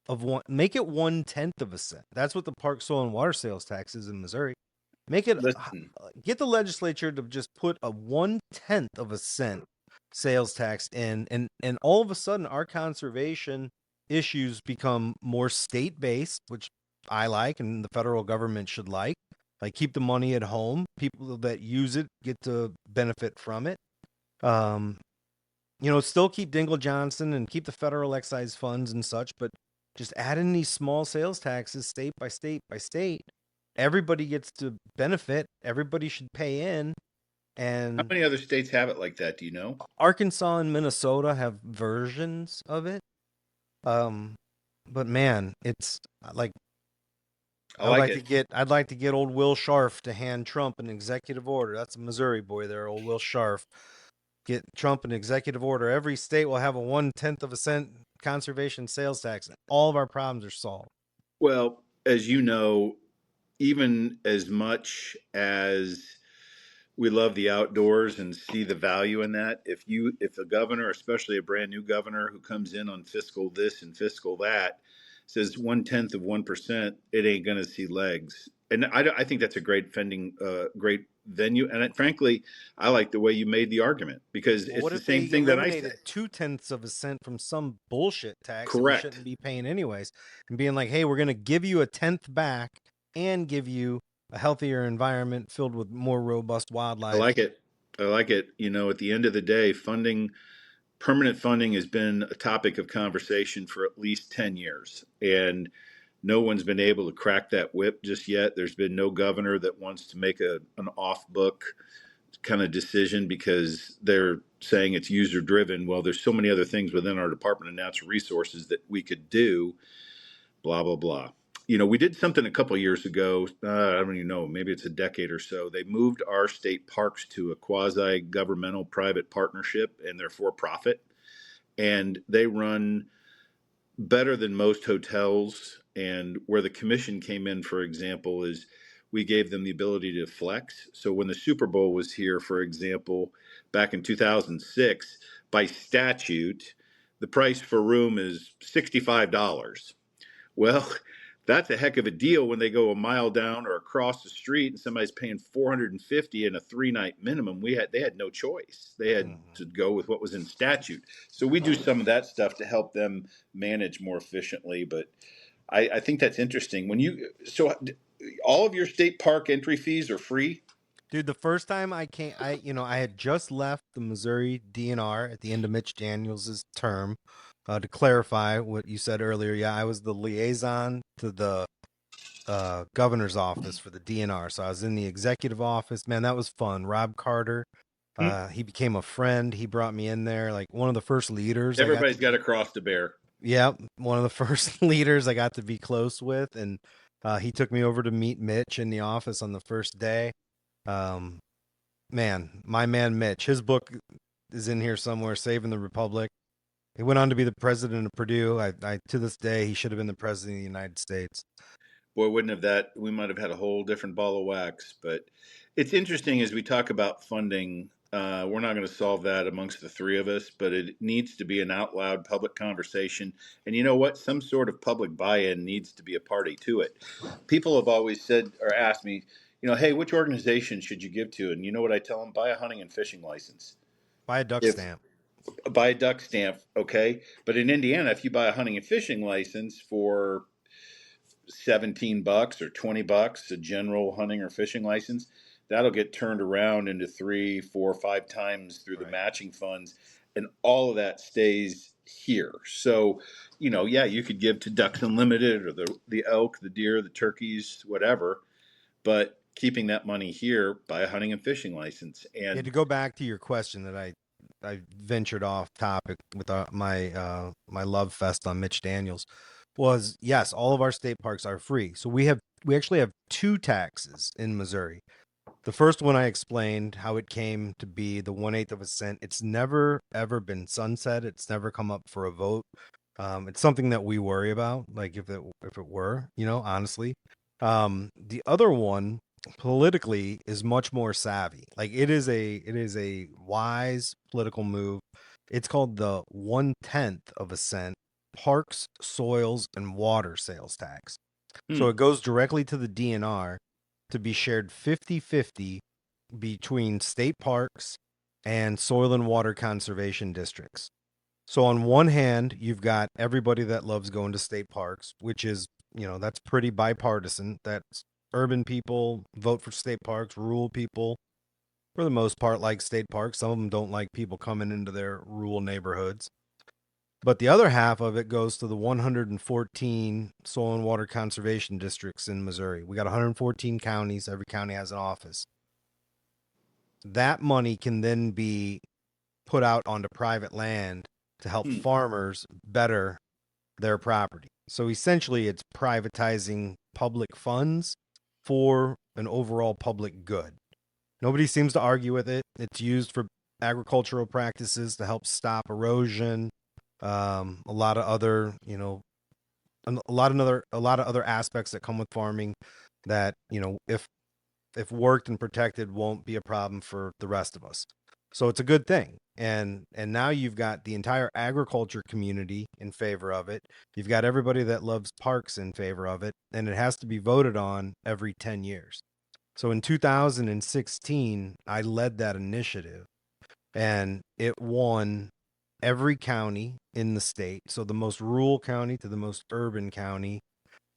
[SPEAKER 1] of one, make it 1/10 of a cent. That's what the park, soil, and water sales tax is in Missouri. Make it,
[SPEAKER 3] Listen,
[SPEAKER 1] get the legislature to just put a 1/10 of a cent sales tax in, and all of a sudden our conservation issues become more state-based, which I like and the federal government should like. Like, keep the money at home. People that use it get to benefit from it. Um, still keep Dingle Johnson and keep the federal excise funds and such, but just add in these small sales taxes state by state by state. Everybody gets to benefit. Everybody should pay in.
[SPEAKER 3] how
[SPEAKER 1] And
[SPEAKER 3] many other states have it like that? Do you know?
[SPEAKER 1] Arkansas and Minnesota have versions of it. But man, it's like,
[SPEAKER 3] I like it.
[SPEAKER 1] I'd like to get old Will Scharf to hand Trump an executive order. That's a Missouri boy there, old Will Scharf. Get Trump an executive order. Every state will have a 1/10 of a cent conservation sales tax. All of our problems are solved.
[SPEAKER 3] Well, as you know, even as much as we love the outdoors and see the value in that, if a governor, especially a brand new governor who comes in on fiscal this and fiscal that, says 1/10 of 1%, it ain't going to see legs. And I think that's a great great venue. And frankly, I like the way you made the argument, because
[SPEAKER 1] Well,
[SPEAKER 3] it's
[SPEAKER 1] what
[SPEAKER 3] the
[SPEAKER 1] if
[SPEAKER 3] same
[SPEAKER 1] they
[SPEAKER 3] thing that I say.
[SPEAKER 1] eliminated 2/10 of a cent from some bullshit tax that we
[SPEAKER 3] Correct.
[SPEAKER 1] shouldn't be paying anyways, and being like, hey, we're going to give you a tenth back and give you a healthier environment filled with more robust
[SPEAKER 3] I
[SPEAKER 1] wildlife.
[SPEAKER 3] like it. I like it. At the end of the day, permanent funding has been a topic of conversation for at least 10 years. And no one's been able to crack that whip just yet. There's been no governor that wants to make an off book kind of decision because they're saying it's user driven. Well, there's so many other things within our Department of Natural Resources that we could do, blah, blah, blah. We did something a couple of years ago. I don't even know, maybe it's a decade or so. They moved our state parks to a quasi governmental private partnership, and they're for profit. And they run better than most hotels. And where the commission came in, for example, is we gave them the ability to flex. So when the Super Bowl was here, for example, back in 2006, by statute, the price for room is $65. Well, that's a heck of a deal when they go a mile down or across the street and somebody's paying 450 and a 3-night minimum. They had no choice. They had to go with what was in statute. So we do some of that stuff to help them manage more efficiently. But I think that's interesting. All of your state park entry fees are free.
[SPEAKER 1] Dude, the first time I came, I had just left the Missouri DNR at the end of Mitch Daniels' term. To clarify what you said earlier, yeah, I was the liaison to the governor's office for the DNR. So I was in the executive office. Man, that was fun. Rob Carter, he became a friend. He brought me in there, like one of the first leaders.
[SPEAKER 3] Everybody's got a cross to bear.
[SPEAKER 1] Yeah, one of the first leaders I got to be close with, and he took me over to meet Mitch in the office on the first day. Man, my man Mitch, his book is in here somewhere, Saving the Republic. He went on to be the president of Purdue. I to this day, he should have been the president of the United States.
[SPEAKER 3] Boy, wouldn't have that, we might have had a whole different ball of wax. But it's interesting as we talk about funding. We're not going to solve that amongst the three of us, but it needs to be an out loud public conversation. And you know what? Some sort of public buy-in needs to be a party to it. People have always said or asked me, hey, which organization should you give to? And you know what I tell them? Buy a hunting and fishing license.
[SPEAKER 1] Buy a duck stamp.
[SPEAKER 3] Buy a duck stamp, okay? But in Indiana, if you buy a hunting and fishing license for $17 or $20, a general hunting or fishing license, that'll get turned around into 3, 4, 5 times through the matching funds, and all of that stays here. So, yeah, you could give to Ducks Unlimited or the elk, the deer, the turkeys, whatever, but keeping that money here, buy a hunting and fishing license. And
[SPEAKER 1] to go back to your question that I ventured off topic with my love fest on Mitch Daniels, was yes, all of our state parks are free. So we actually have 2 taxes in Missouri. The first one I explained how it came to be the 1/8 of a cent. It's never ever been sunset. It's never come up for a vote. It's something that we worry about, like if it were, honestly. The other one politically is much more savvy. Like it is a wise political move. It's called the 1/10 of a cent parks, soils, and water sales tax. So it goes directly to the DNR to be shared 50-50 between state parks and soil and water conservation districts. So on one hand, you've got everybody that loves going to state parks, which is, that's pretty bipartisan. That's urban people vote for state parks, rural people, for the most part, like state parks. Some of them don't like people coming into their rural neighborhoods. But the other half of it goes to the 114 soil and water conservation districts in Missouri. We got 114 counties. Every county has an office. That money can then be put out onto private land to help farmers better their property. So essentially, it's privatizing public funds for an overall public good. Nobody seems to argue with it. It's used for agricultural practices to help stop erosion. A lot of other, a lot of other aspects that come with farming that, if worked and protected, won't be a problem for the rest of us. So it's a good thing. And now you've got the entire agriculture community in favor of it. You've got everybody that loves parks in favor of it, and it has to be voted on every 10 years. So in 2016, I led that initiative, and it won every county in the state. So the most rural county to the most urban county.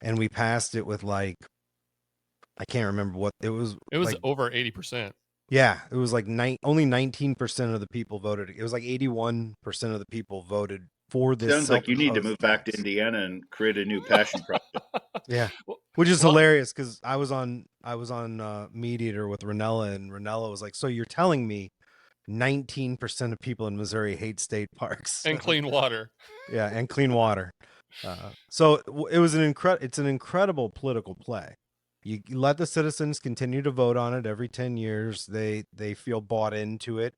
[SPEAKER 1] And we passed it with I can't remember what it was.
[SPEAKER 2] It was over 80%.
[SPEAKER 1] Yeah, it was only 19% of the people voted. It was 81% of the people voted for this.
[SPEAKER 3] Sounds like you need to move back to Indiana and create a new passion project.
[SPEAKER 1] Yeah, which is hilarious because I was on Mediator with Ranella, and Ranella was like, "So you're telling me 19% of people in Missouri hate state parks
[SPEAKER 2] and clean water?"
[SPEAKER 1] Yeah, and clean water. So it was it's an incredible political play. You let the citizens continue to vote on it every 10 years. They feel bought into it.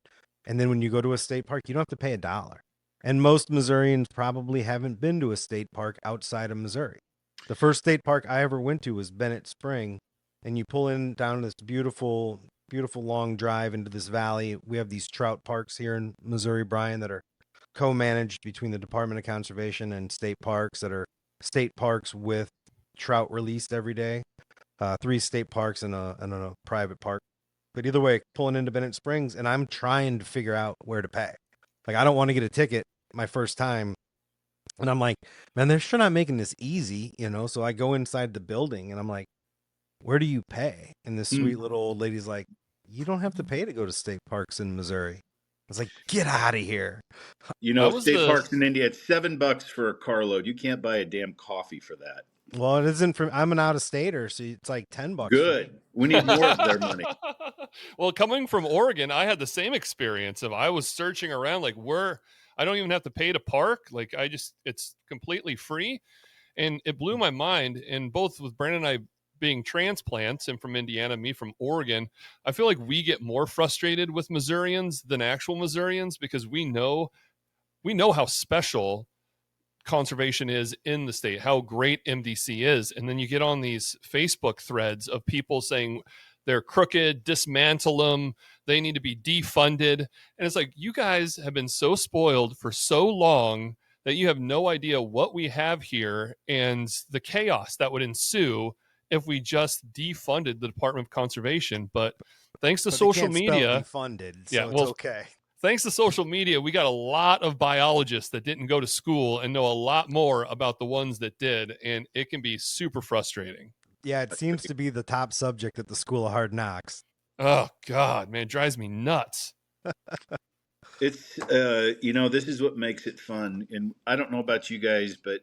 [SPEAKER 1] And then when you go to a state park, you don't have to pay $1. And most Missourians probably haven't been to a state park outside of Missouri. The first state park I ever went to was Bennett Spring. And you pull in down this beautiful, beautiful long drive into this valley. We have these trout parks here in Missouri, Bryan, that are co-managed between the Department of Conservation and state parks, that are state parks with trout released every day. 3 state parks and a private park. But either way, pulling into Bennett Springs, and I'm trying to figure out where to pay. I don't want to get a ticket my first time. And I'm like, man, they're sure not making this easy, So I go inside the building and I'm like, where do you pay? And this sweet little old lady's like, you don't have to pay to go to state parks in Missouri. I was like, get out of here.
[SPEAKER 3] State parks in India, it's $7 for a carload. You can't buy a damn coffee for that.
[SPEAKER 1] Well, it isn't I'm an out-of-stater, so it's like $10.
[SPEAKER 3] Good. We need more of their money.
[SPEAKER 2] Well, coming from Oregon, I had the same experience of I was searching around where I don't even have to pay to park. It's completely free. And it blew my mind. And both with Brandon and I being transplants and from Indiana, me from Oregon, I feel like we get more frustrated with Missourians than actual Missourians because we know how special conservation is in the state, how great MDC is. And then you get on these Facebook threads of people saying they're crooked, dismantle them, they need to be defunded. And it's like, you guys have been so spoiled for so long that you have no idea what we have here and the chaos that would ensue if we just defunded the Department of Conservation. But thanks to social media,
[SPEAKER 1] defunded, so it's okay.
[SPEAKER 2] Thanks to social media, we got a lot of biologists that didn't go to school and know a lot more about the ones that did, and it can be super frustrating.
[SPEAKER 1] Yeah, it seems to be the top subject at the School of Hard Knocks.
[SPEAKER 2] Oh, God, man, it drives me nuts.
[SPEAKER 3] It's, this is what makes it fun. And I don't know about you guys, but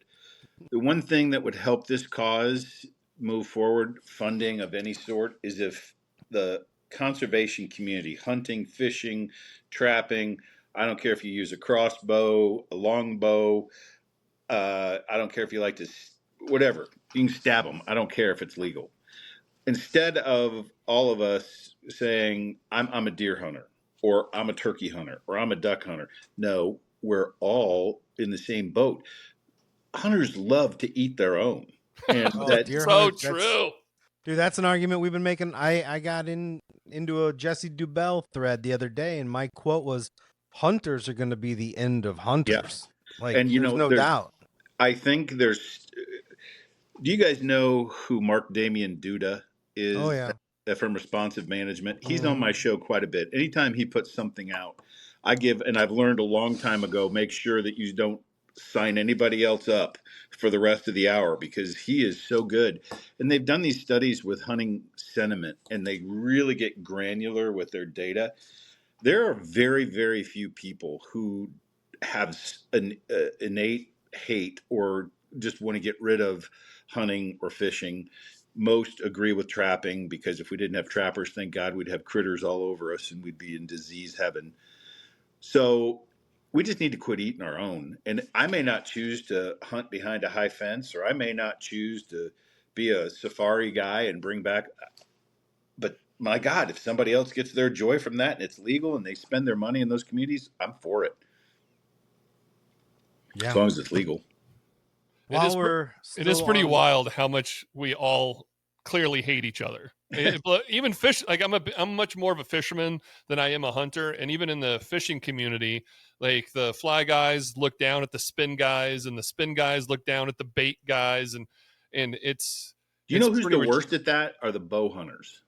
[SPEAKER 3] the one thing that would help this cause move forward, funding of any sort, is if the conservation community, hunting, fishing, trapping, I don't care if you use a crossbow, a longbow, I don't care if you like to, whatever, you can stab them. I don't care if it's legal. Instead of all of us saying, I'm a deer hunter, or I'm a turkey hunter, or I'm a duck hunter. No, we're all in the same boat. Hunters love to eat their own. And
[SPEAKER 2] that's so true.
[SPEAKER 1] Dude, that's an argument we've been making. I got into a Jesse Dubell thread the other day, and my quote was, "Hunters are going to be the end of
[SPEAKER 3] Yeah.
[SPEAKER 1] hunters." Like,
[SPEAKER 3] And
[SPEAKER 1] there's no doubt.
[SPEAKER 3] I think there's, do you guys know who Mark Damian Duda
[SPEAKER 1] Oh
[SPEAKER 3] is
[SPEAKER 1] yeah.
[SPEAKER 3] from Responsive Management? He's on
[SPEAKER 1] Mhm.
[SPEAKER 3] my show quite a bit. Anytime he puts something out, and I've learned a long time ago, make sure that you don't sign anybody else up for the rest of the hour because he is so good. And they've done these studies with hunting sentiment and they really get granular with their data. There are very, very few people who have an innate hate or just want to get rid of hunting or fishing. Most agree with trapping because if we didn't have trappers, thank God we'd have critters all over us and we'd be in disease heaven. So we just need to quit eating our own. And I may not choose to hunt behind a high fence, or I may not choose to be a safari guy and bring back. But my God, if somebody else gets their joy from that and it's legal and they spend their money in those communities, I'm for it. As
[SPEAKER 1] Yeah.
[SPEAKER 3] long as it's legal.
[SPEAKER 2] It is
[SPEAKER 1] While we're
[SPEAKER 2] it is
[SPEAKER 1] still
[SPEAKER 2] pretty
[SPEAKER 1] on,
[SPEAKER 2] wild how much we all clearly hate each other. But even fish, like I'm much more of a fisherman than I am a hunter, and even in the fishing community, like the fly guys look down at the spin guys, and the spin guys look down at the bait guys, and
[SPEAKER 3] Do you
[SPEAKER 2] it's
[SPEAKER 3] know who's
[SPEAKER 2] pretty.
[SPEAKER 3] the worst at that? Are the bow hunters.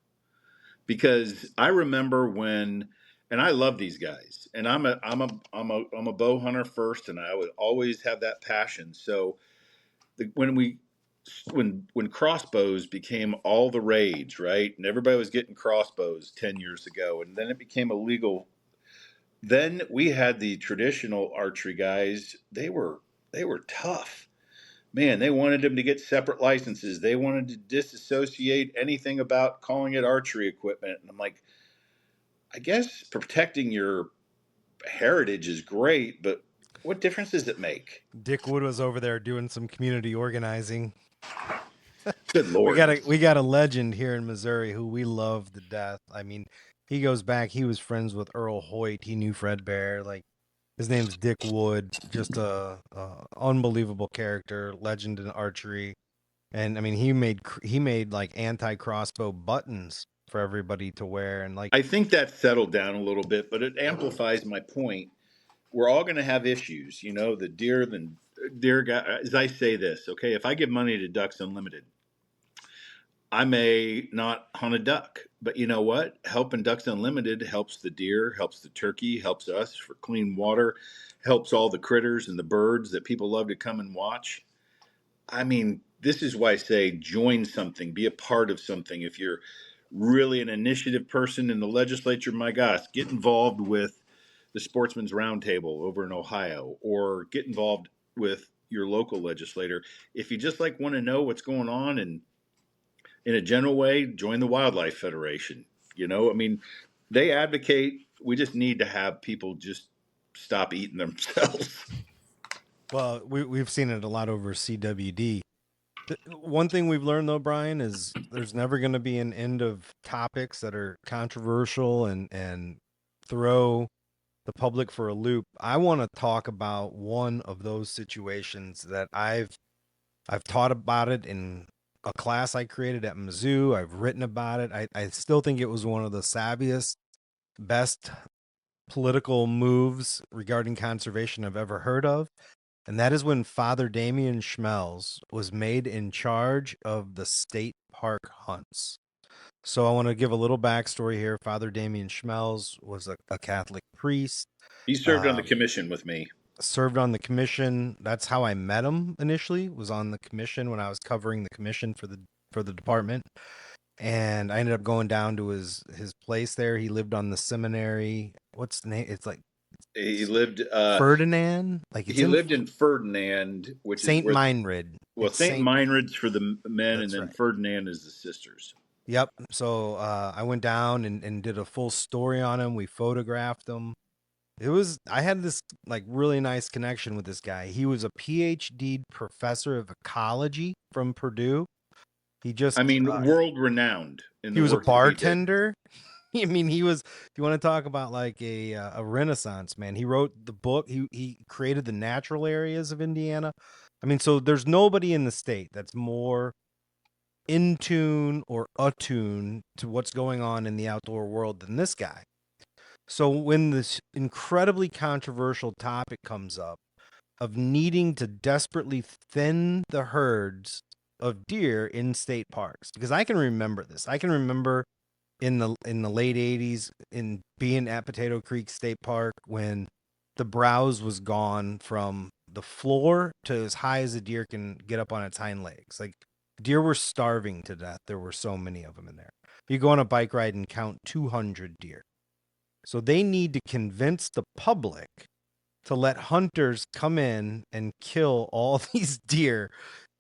[SPEAKER 3] Because I remember when, and I love these guys, and I'm a bow hunter first, and I would always have that passion. So when crossbows became all the rage, right, and everybody was getting crossbows 10 years ago, and then it became illegal. Then we had the traditional archery guys. They were tough. Man, they wanted them to get separate licenses. They wanted to disassociate anything about calling it archery equipment. And I'm like, I guess protecting your heritage is great, but what difference does it make?
[SPEAKER 1] Dick Wood was over there doing some community organizing.
[SPEAKER 3] Good
[SPEAKER 1] We
[SPEAKER 3] Lord.
[SPEAKER 1] got a legend here in Missouri who we love to death. I mean, he goes back. He was friends with Earl Hoyt. He knew Fred Bear. Like, his name's Dick Wood. Just a unbelievable character, legend in archery. And I mean, he made like anti crossbow buttons for everybody to wear. And like,
[SPEAKER 3] I think that's settled down a little bit, but it amplifies my point. We're all going to have issues, the deer guy. As I say this, okay, if I give money to Ducks Unlimited, I may not hunt a duck, but you know what? Helping Ducks Unlimited helps the deer, helps the turkey, helps us for clean water, helps all the critters and the birds that people love to come and watch. I mean, this is why I say join something, be a part of something. If you're really an initiative person in the legislature, my gosh, get involved with the Sportsman's Roundtable over in Ohio, or get involved with your local legislator. If you just want to know what's going on and in a general way, join the Wildlife Federation. I mean, they advocate. We just need to have people just stop eating themselves.
[SPEAKER 1] well, we've seen it a lot over CWD. One thing we've learned though, Brian, is there's never going to be an end of topics that are controversial and throw the public for a loop. I want to talk about one of those situations that I've taught about it in a class I created at Mizzou. I've written about it. I still think it was one of the savviest, best political moves regarding conservation I've ever heard of. And that is when Father Damien Schmelz was made in charge of the state park hunts. So I want to give a little backstory here. Father Damien Schmelz was a Catholic priest.
[SPEAKER 3] He served on the commission with me.
[SPEAKER 1] Served on the commission. That's how I met him initially. Was on the commission when I was covering the commission for the department. And I ended up going down to his place there. He lived on the seminary. What's the name? It's like
[SPEAKER 3] He lived.
[SPEAKER 1] Ferdinand. Like it's
[SPEAKER 3] He lived in Ferdinand, which is
[SPEAKER 1] Saint
[SPEAKER 3] where.
[SPEAKER 1] Meinrad.
[SPEAKER 3] Well,
[SPEAKER 1] It's
[SPEAKER 3] Saint Meinrad's for the men, and
[SPEAKER 1] That's
[SPEAKER 3] then
[SPEAKER 1] right.
[SPEAKER 3] Ferdinand is the sisters.
[SPEAKER 1] Yep. So I went down and did a full story on him. We photographed him. I had this like really nice connection with this guy. He was a PhD professor of ecology from Purdue. He just,
[SPEAKER 3] I mean, world renowned in
[SPEAKER 1] he
[SPEAKER 3] the
[SPEAKER 1] was a
[SPEAKER 3] work that he did.
[SPEAKER 1] bartender. I mean, he was, if you want to talk about like a renaissance man, he wrote the book. He created the natural areas of Indiana. I mean, so there's nobody in the state that's more in tune or attuned to what's going on in the outdoor world than this guy. So when this incredibly controversial topic comes up of needing to desperately thin the herds of deer in state parks, because I can remember this. I can remember in the late 80s in being at Potato Creek State Park when the browse was gone from the floor to as high as a deer can get up on its hind legs. Like deer were starving to death. There were so many of them in there. You go on a bike ride and count 200 deer. So they need to convince the public to let hunters come in and kill all these deer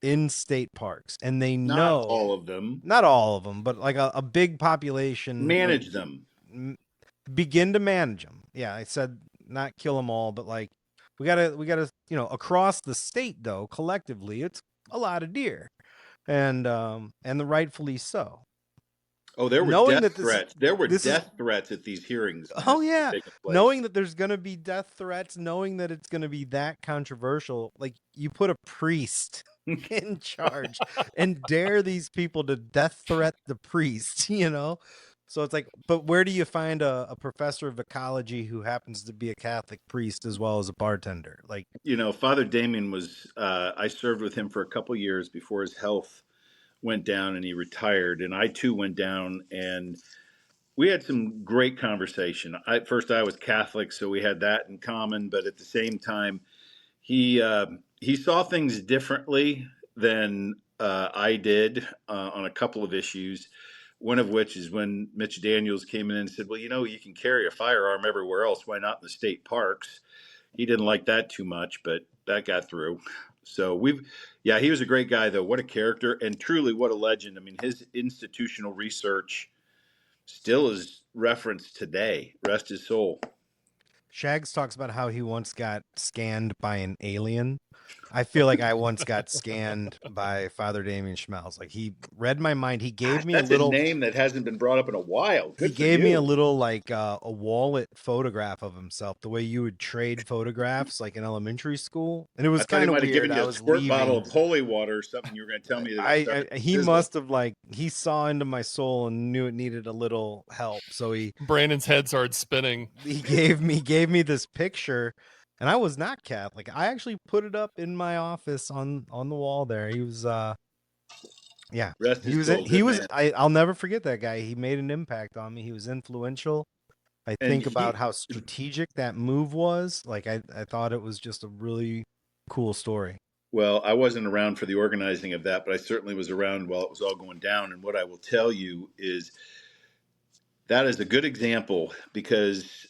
[SPEAKER 1] in state parks. And they
[SPEAKER 3] Not
[SPEAKER 1] know,
[SPEAKER 3] all of them.
[SPEAKER 1] not all of them, but like a big population.
[SPEAKER 3] Manage them.
[SPEAKER 1] Begin to manage them. Yeah, I said not kill them all, but like we gotta, across the state though, collectively, it's a lot of deer, and the rightfully so.
[SPEAKER 3] Oh, there were
[SPEAKER 1] Knowing
[SPEAKER 3] death
[SPEAKER 1] that
[SPEAKER 3] threats. There were
[SPEAKER 1] this is
[SPEAKER 3] death threats at these hearings. When
[SPEAKER 1] Oh
[SPEAKER 3] this was
[SPEAKER 1] yeah,
[SPEAKER 3] taking place.
[SPEAKER 1] knowing that there's gonna be death threats, knowing that it's gonna be that controversial, like you put a priest in charge and dare these people to death threat the priest, So it's like, but where do you find a professor of ecology who happens to be a Catholic priest as well as a bartender? Like,
[SPEAKER 3] Father Damien was. I served with him for a couple years before his health went down and he retired, and I too went down and we had some great conversation. First I was Catholic, so we had that in common, but at the same time, he saw things differently than I did on a couple of issues. One of which is when Mitch Daniels came in and said, "Well, you can carry a firearm everywhere else. Why not in the state parks?" He didn't like that too much, but that got through. So he was a great guy though. What a character, and truly what a legend. I mean, his institutional research still is referenced today. Rest his soul.
[SPEAKER 1] Shags talks about how he once got scanned by an alien. I feel like I once got scanned by Father Damien Schmelz. Like he read my mind. He gave me
[SPEAKER 3] That's
[SPEAKER 1] a little
[SPEAKER 3] name that hasn't been brought up in a while.
[SPEAKER 1] he
[SPEAKER 3] Good for
[SPEAKER 1] gave me a
[SPEAKER 3] you.
[SPEAKER 1] little like a wallet photograph of himself, the way you would trade photographs like in elementary school. And it
[SPEAKER 3] I
[SPEAKER 1] was
[SPEAKER 3] thought he
[SPEAKER 1] kind of
[SPEAKER 3] might have
[SPEAKER 1] weird.
[SPEAKER 3] given
[SPEAKER 1] I
[SPEAKER 3] you a
[SPEAKER 1] was
[SPEAKER 3] squirt bottle
[SPEAKER 1] leaving.
[SPEAKER 3] of holy water or something. You were going to tell me that it started
[SPEAKER 1] He
[SPEAKER 3] sizzling.
[SPEAKER 1] must have he saw into my soul and knew it needed a little help. So
[SPEAKER 2] Brandon's head started spinning.
[SPEAKER 1] he gave me this picture, and I was not Catholic. I actually put it up in my office on the wall there. He was yeah.
[SPEAKER 3] Rest his soul. Good man.
[SPEAKER 1] I'll never forget that guy. He made an impact on me. He was influential. I
[SPEAKER 3] And
[SPEAKER 1] think about how strategic that move was. Like I thought it was just a really cool story.
[SPEAKER 3] Well, I wasn't around for the organizing of that, but I certainly was around while it was all going down. And what I will tell you is that is a good example because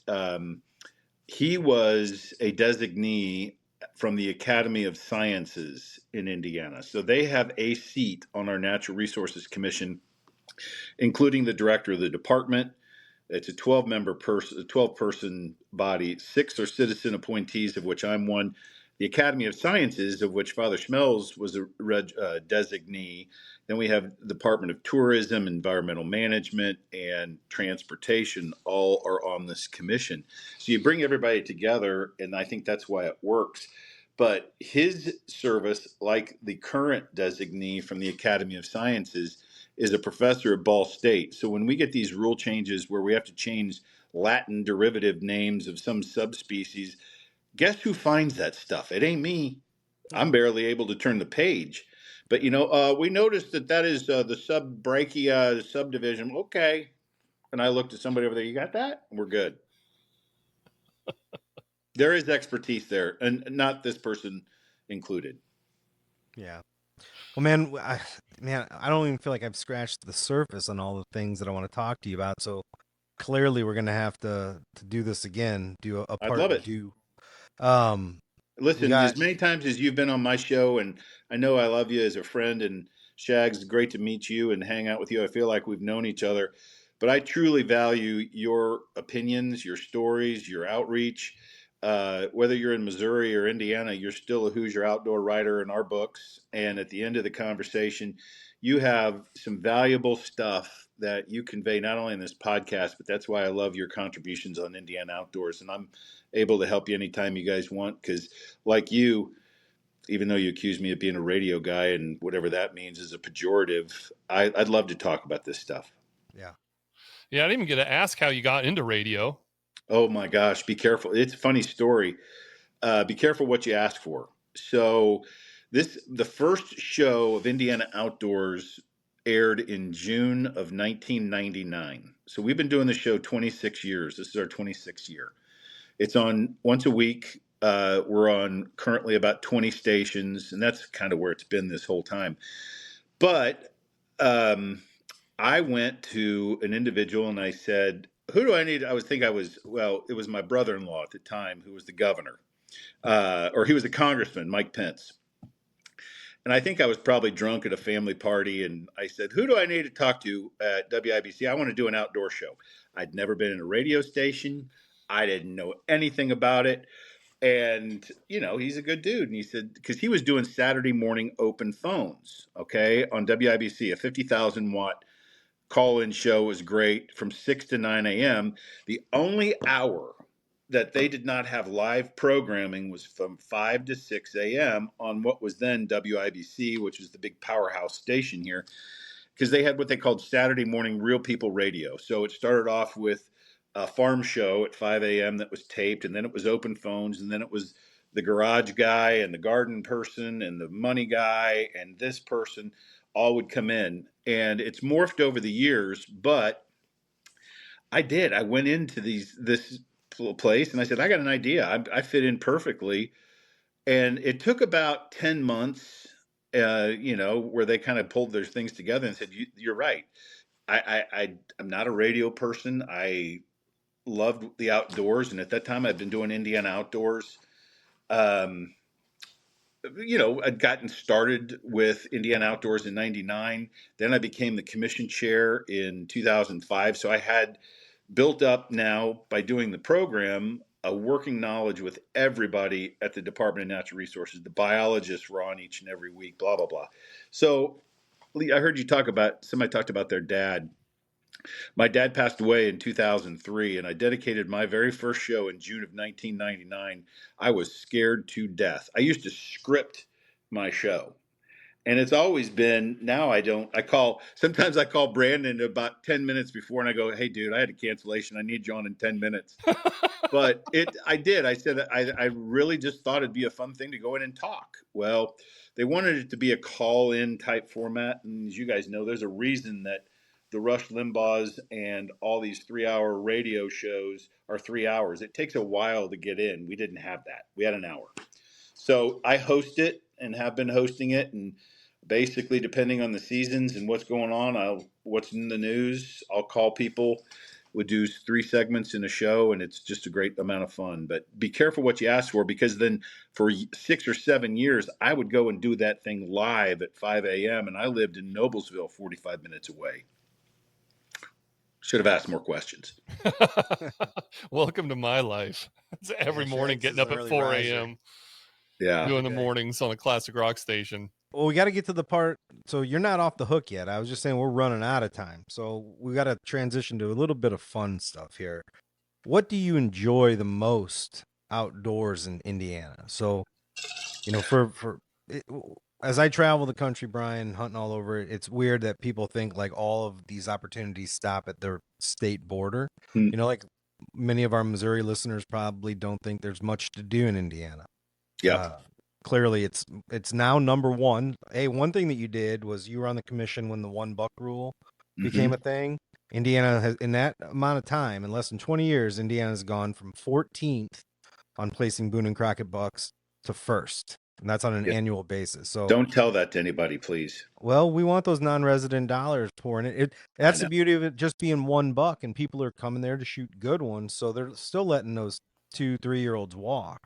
[SPEAKER 3] he was a designee from the Academy of Sciences in Indiana. So they have a seat on our Natural Resources Commission, including the director of the department. It's a 12-person body. 6 are citizen appointees, of which I'm one. The Academy of Sciences, of which Father Schmelz was a designee. Then we have the Department of Tourism, Environmental Management, and Transportation. All are on this commission. So you bring everybody together, and I think that's why it works. But his service, like the current designee from the Academy of Sciences, is a professor at Ball State. So when we get these rule changes where we have to change Latin derivative names of some subspecies, guess who finds that stuff? It ain't me. I'm barely able to turn the page. But we noticed that is the subbrachia subdivision. Okay. And I looked at somebody over there. You got that? We're good. There is expertise there, and not this person included.
[SPEAKER 1] Yeah. Well, man, I don't even feel like I've scratched the surface on all the things that I want to talk to you about. So clearly, we're gonna have to do this again. Do a
[SPEAKER 3] I'd
[SPEAKER 1] part
[SPEAKER 3] love it.
[SPEAKER 1] 2.
[SPEAKER 3] Listen, as many times as you've been on my show, and I know I love you as a friend, and Shags, great to meet you and hang out with you. I feel like we've known each other, but I truly value your opinions, your stories, your outreach. Whether you're in Missouri or Indiana, you're still a Hoosier Outdoor Writer in our books. And at the end of the conversation, you have some valuable stuff that you convey not only in this podcast, but that's why I love your contributions on Indiana Outdoors. And I'm able to help you anytime you guys want, because like you, even though you accuse me of being a radio guy and whatever that means is a pejorative, I'd love to talk about this stuff.
[SPEAKER 1] Yeah.
[SPEAKER 2] Yeah, I didn't even get to ask how you got into radio.
[SPEAKER 3] Oh my gosh, be careful. It's a funny story. Be careful what you ask for. So the first show of Indiana Outdoors aired in June of 1999. So we've been doing the show 26 years. This is our 26th year. It's on once a week. We're on currently about 20 stations, and that's kind of where it's been this whole time. But I went to an individual and I said, who do I need? It was my brother-in-law at the time who was the governor, or he was the congressman, Mike Pence. And I think I was probably drunk at a family party. And I said, who do I need to talk to at WIBC? I want to do an outdoor show. I'd never been in a radio station. I didn't know anything about it. And, he's a good dude. And he said, because he was doing Saturday morning open phones, okay, on WIBC, a 50,000 watt call-in show was great from 6 to 9 a.m. The only hour that they did not have live programming was from 5 to 6 a.m. on what was then WIBC, which was the big powerhouse station here, because they had what they called Saturday morning Real People Radio. So it started off with a farm show at 5 a.m. that was taped, and then it was open phones, and then it was the garage guy and the garden person and the money guy and this person all would come in. And it's morphed over the years, but I went into this place and I said, I got an idea. I fit in perfectly. And it took about 10 months, where they kind of pulled their things together and said, you're right. I'm not a radio person. I loved the outdoors. And at that time I'd been doing Indiana Outdoors. I'd gotten started with Indiana Outdoors in 99. Then I became the commission chair in 2005. So I had built up now by doing the program, a working knowledge with everybody at the Department of Natural Resources. The biologists were on each and every week, blah, blah, blah. So Lee, I heard you somebody talked about their dad. My dad passed away in 2003, and I dedicated my very first show in June of 1999. I was scared to death. I used to script my show. And it's always been, now I don't, sometimes I call Brandon about 10 minutes before and I go, hey, dude, I had a cancellation. I need you on in 10 minutes. But I said, I really just thought it'd be a fun thing to go in and talk. Well, they wanted it to be a call-in type format. And as you guys know, there's a reason that the Rush Limbaughs and all these 3-hour radio shows are 3 hours. It takes a while to get in. We didn't have that. We had an hour. So I host it and have been hosting it. And basically, depending on the seasons and what's going on, what's in the news, I'll call people. We do 3 segments in a show, and it's just a great amount of fun. But be careful what you ask for, because then for 6 or 7 years, I would go and do that thing live at 5 a.m., and I lived in Noblesville, 45 minutes away. Should have asked more questions.
[SPEAKER 2] Welcome to my life. It's every morning getting up at 4 a.m.
[SPEAKER 3] Yeah.
[SPEAKER 2] Doing the mornings on a classic rock station.
[SPEAKER 1] Well, we got to get to the part. So you're not off the hook yet. I was just saying we're running out of time. So we got to transition to a little bit of fun stuff here. What do you enjoy the most outdoors in Indiana? So, as I travel the country, Brian, hunting all over, it's weird that people think like all of these opportunities stop at their state border. Like many of our Missouri listeners probably don't think there's much to do in Indiana.
[SPEAKER 3] Yeah.
[SPEAKER 1] Clearly it's now number one. Hey, one thing that you did was you were on the commission when the $1 rule became a thing. Indiana has, in that amount of time, in less than 20 years, Indiana's gone from 14th on placing Boone and Crockett bucks to first. And that's on an annual basis. So
[SPEAKER 3] don't tell that to anybody, please.
[SPEAKER 1] Well, we want those non-resident dollars pouring it. That's the beauty of it just being $1, and people are coming there to shoot good ones. So they're still letting those 2-3-year-olds walk.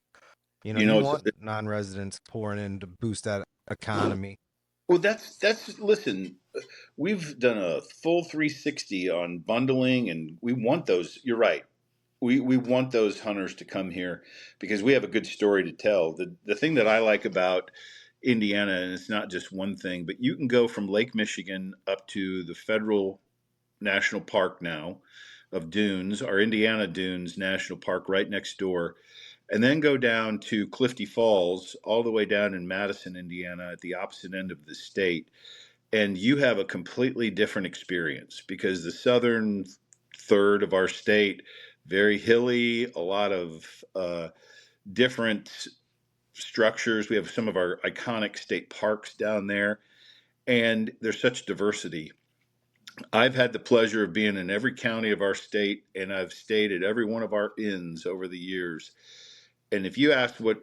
[SPEAKER 1] You want non-residents pouring in to boost that economy.
[SPEAKER 3] Well, listen, we've done a full 360 on bundling, and we want those. You're right. We want those hunters to come here because we have a good story to tell. The thing that I like about Indiana, and it's not just one thing, but you can go from Lake Michigan up to the federal national park now of Dunes, our Indiana Dunes National Park right next door. and then go down to Clifty Falls, all the way down in Madison, Indiana, at the opposite end of the state. And you have a completely different experience because the southern third of our state, very hilly, a lot of different structures. We have some of our iconic state parks down there, and there's such diversity. I've had the pleasure of being in every county of our state, and I've stayed at every one of our inns over the years. And if you ask what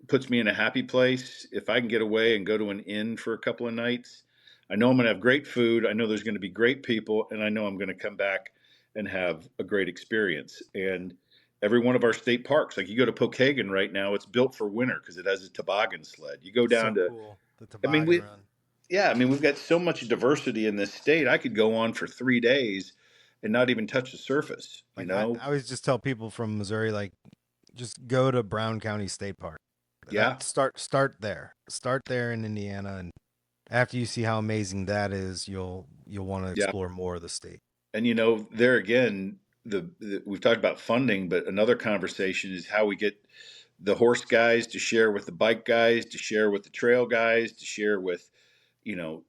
[SPEAKER 3] puts me in a happy place, if I can get away and go to an inn for a couple of nights, I know I'm going to have great food. I know there's going to be great people, and I know I'm going to come back and have a great experience. And every one of our state parks, like you go to Pokagon right now, it's built for winter because it has a toboggan sled. You go down
[SPEAKER 1] So
[SPEAKER 3] to,
[SPEAKER 1] cool. The
[SPEAKER 3] I mean,
[SPEAKER 1] toboggan run.
[SPEAKER 3] yeah, I mean, we've got so much diversity in this state. I could go on for 3 days and not even touch the surface, you
[SPEAKER 1] Like
[SPEAKER 3] know?
[SPEAKER 1] I always just tell people from Missouri, like, just go to Brown County State Park.
[SPEAKER 3] Yeah,
[SPEAKER 1] Start there. Start there in Indiana, and after you see how amazing that is, you'll want to
[SPEAKER 3] yeah.
[SPEAKER 1] explore more of the state.
[SPEAKER 3] And there again, we've talked about funding, but another conversation is how we get the horse guys to share with the bike guys, to share with the trail guys, to share with, you know,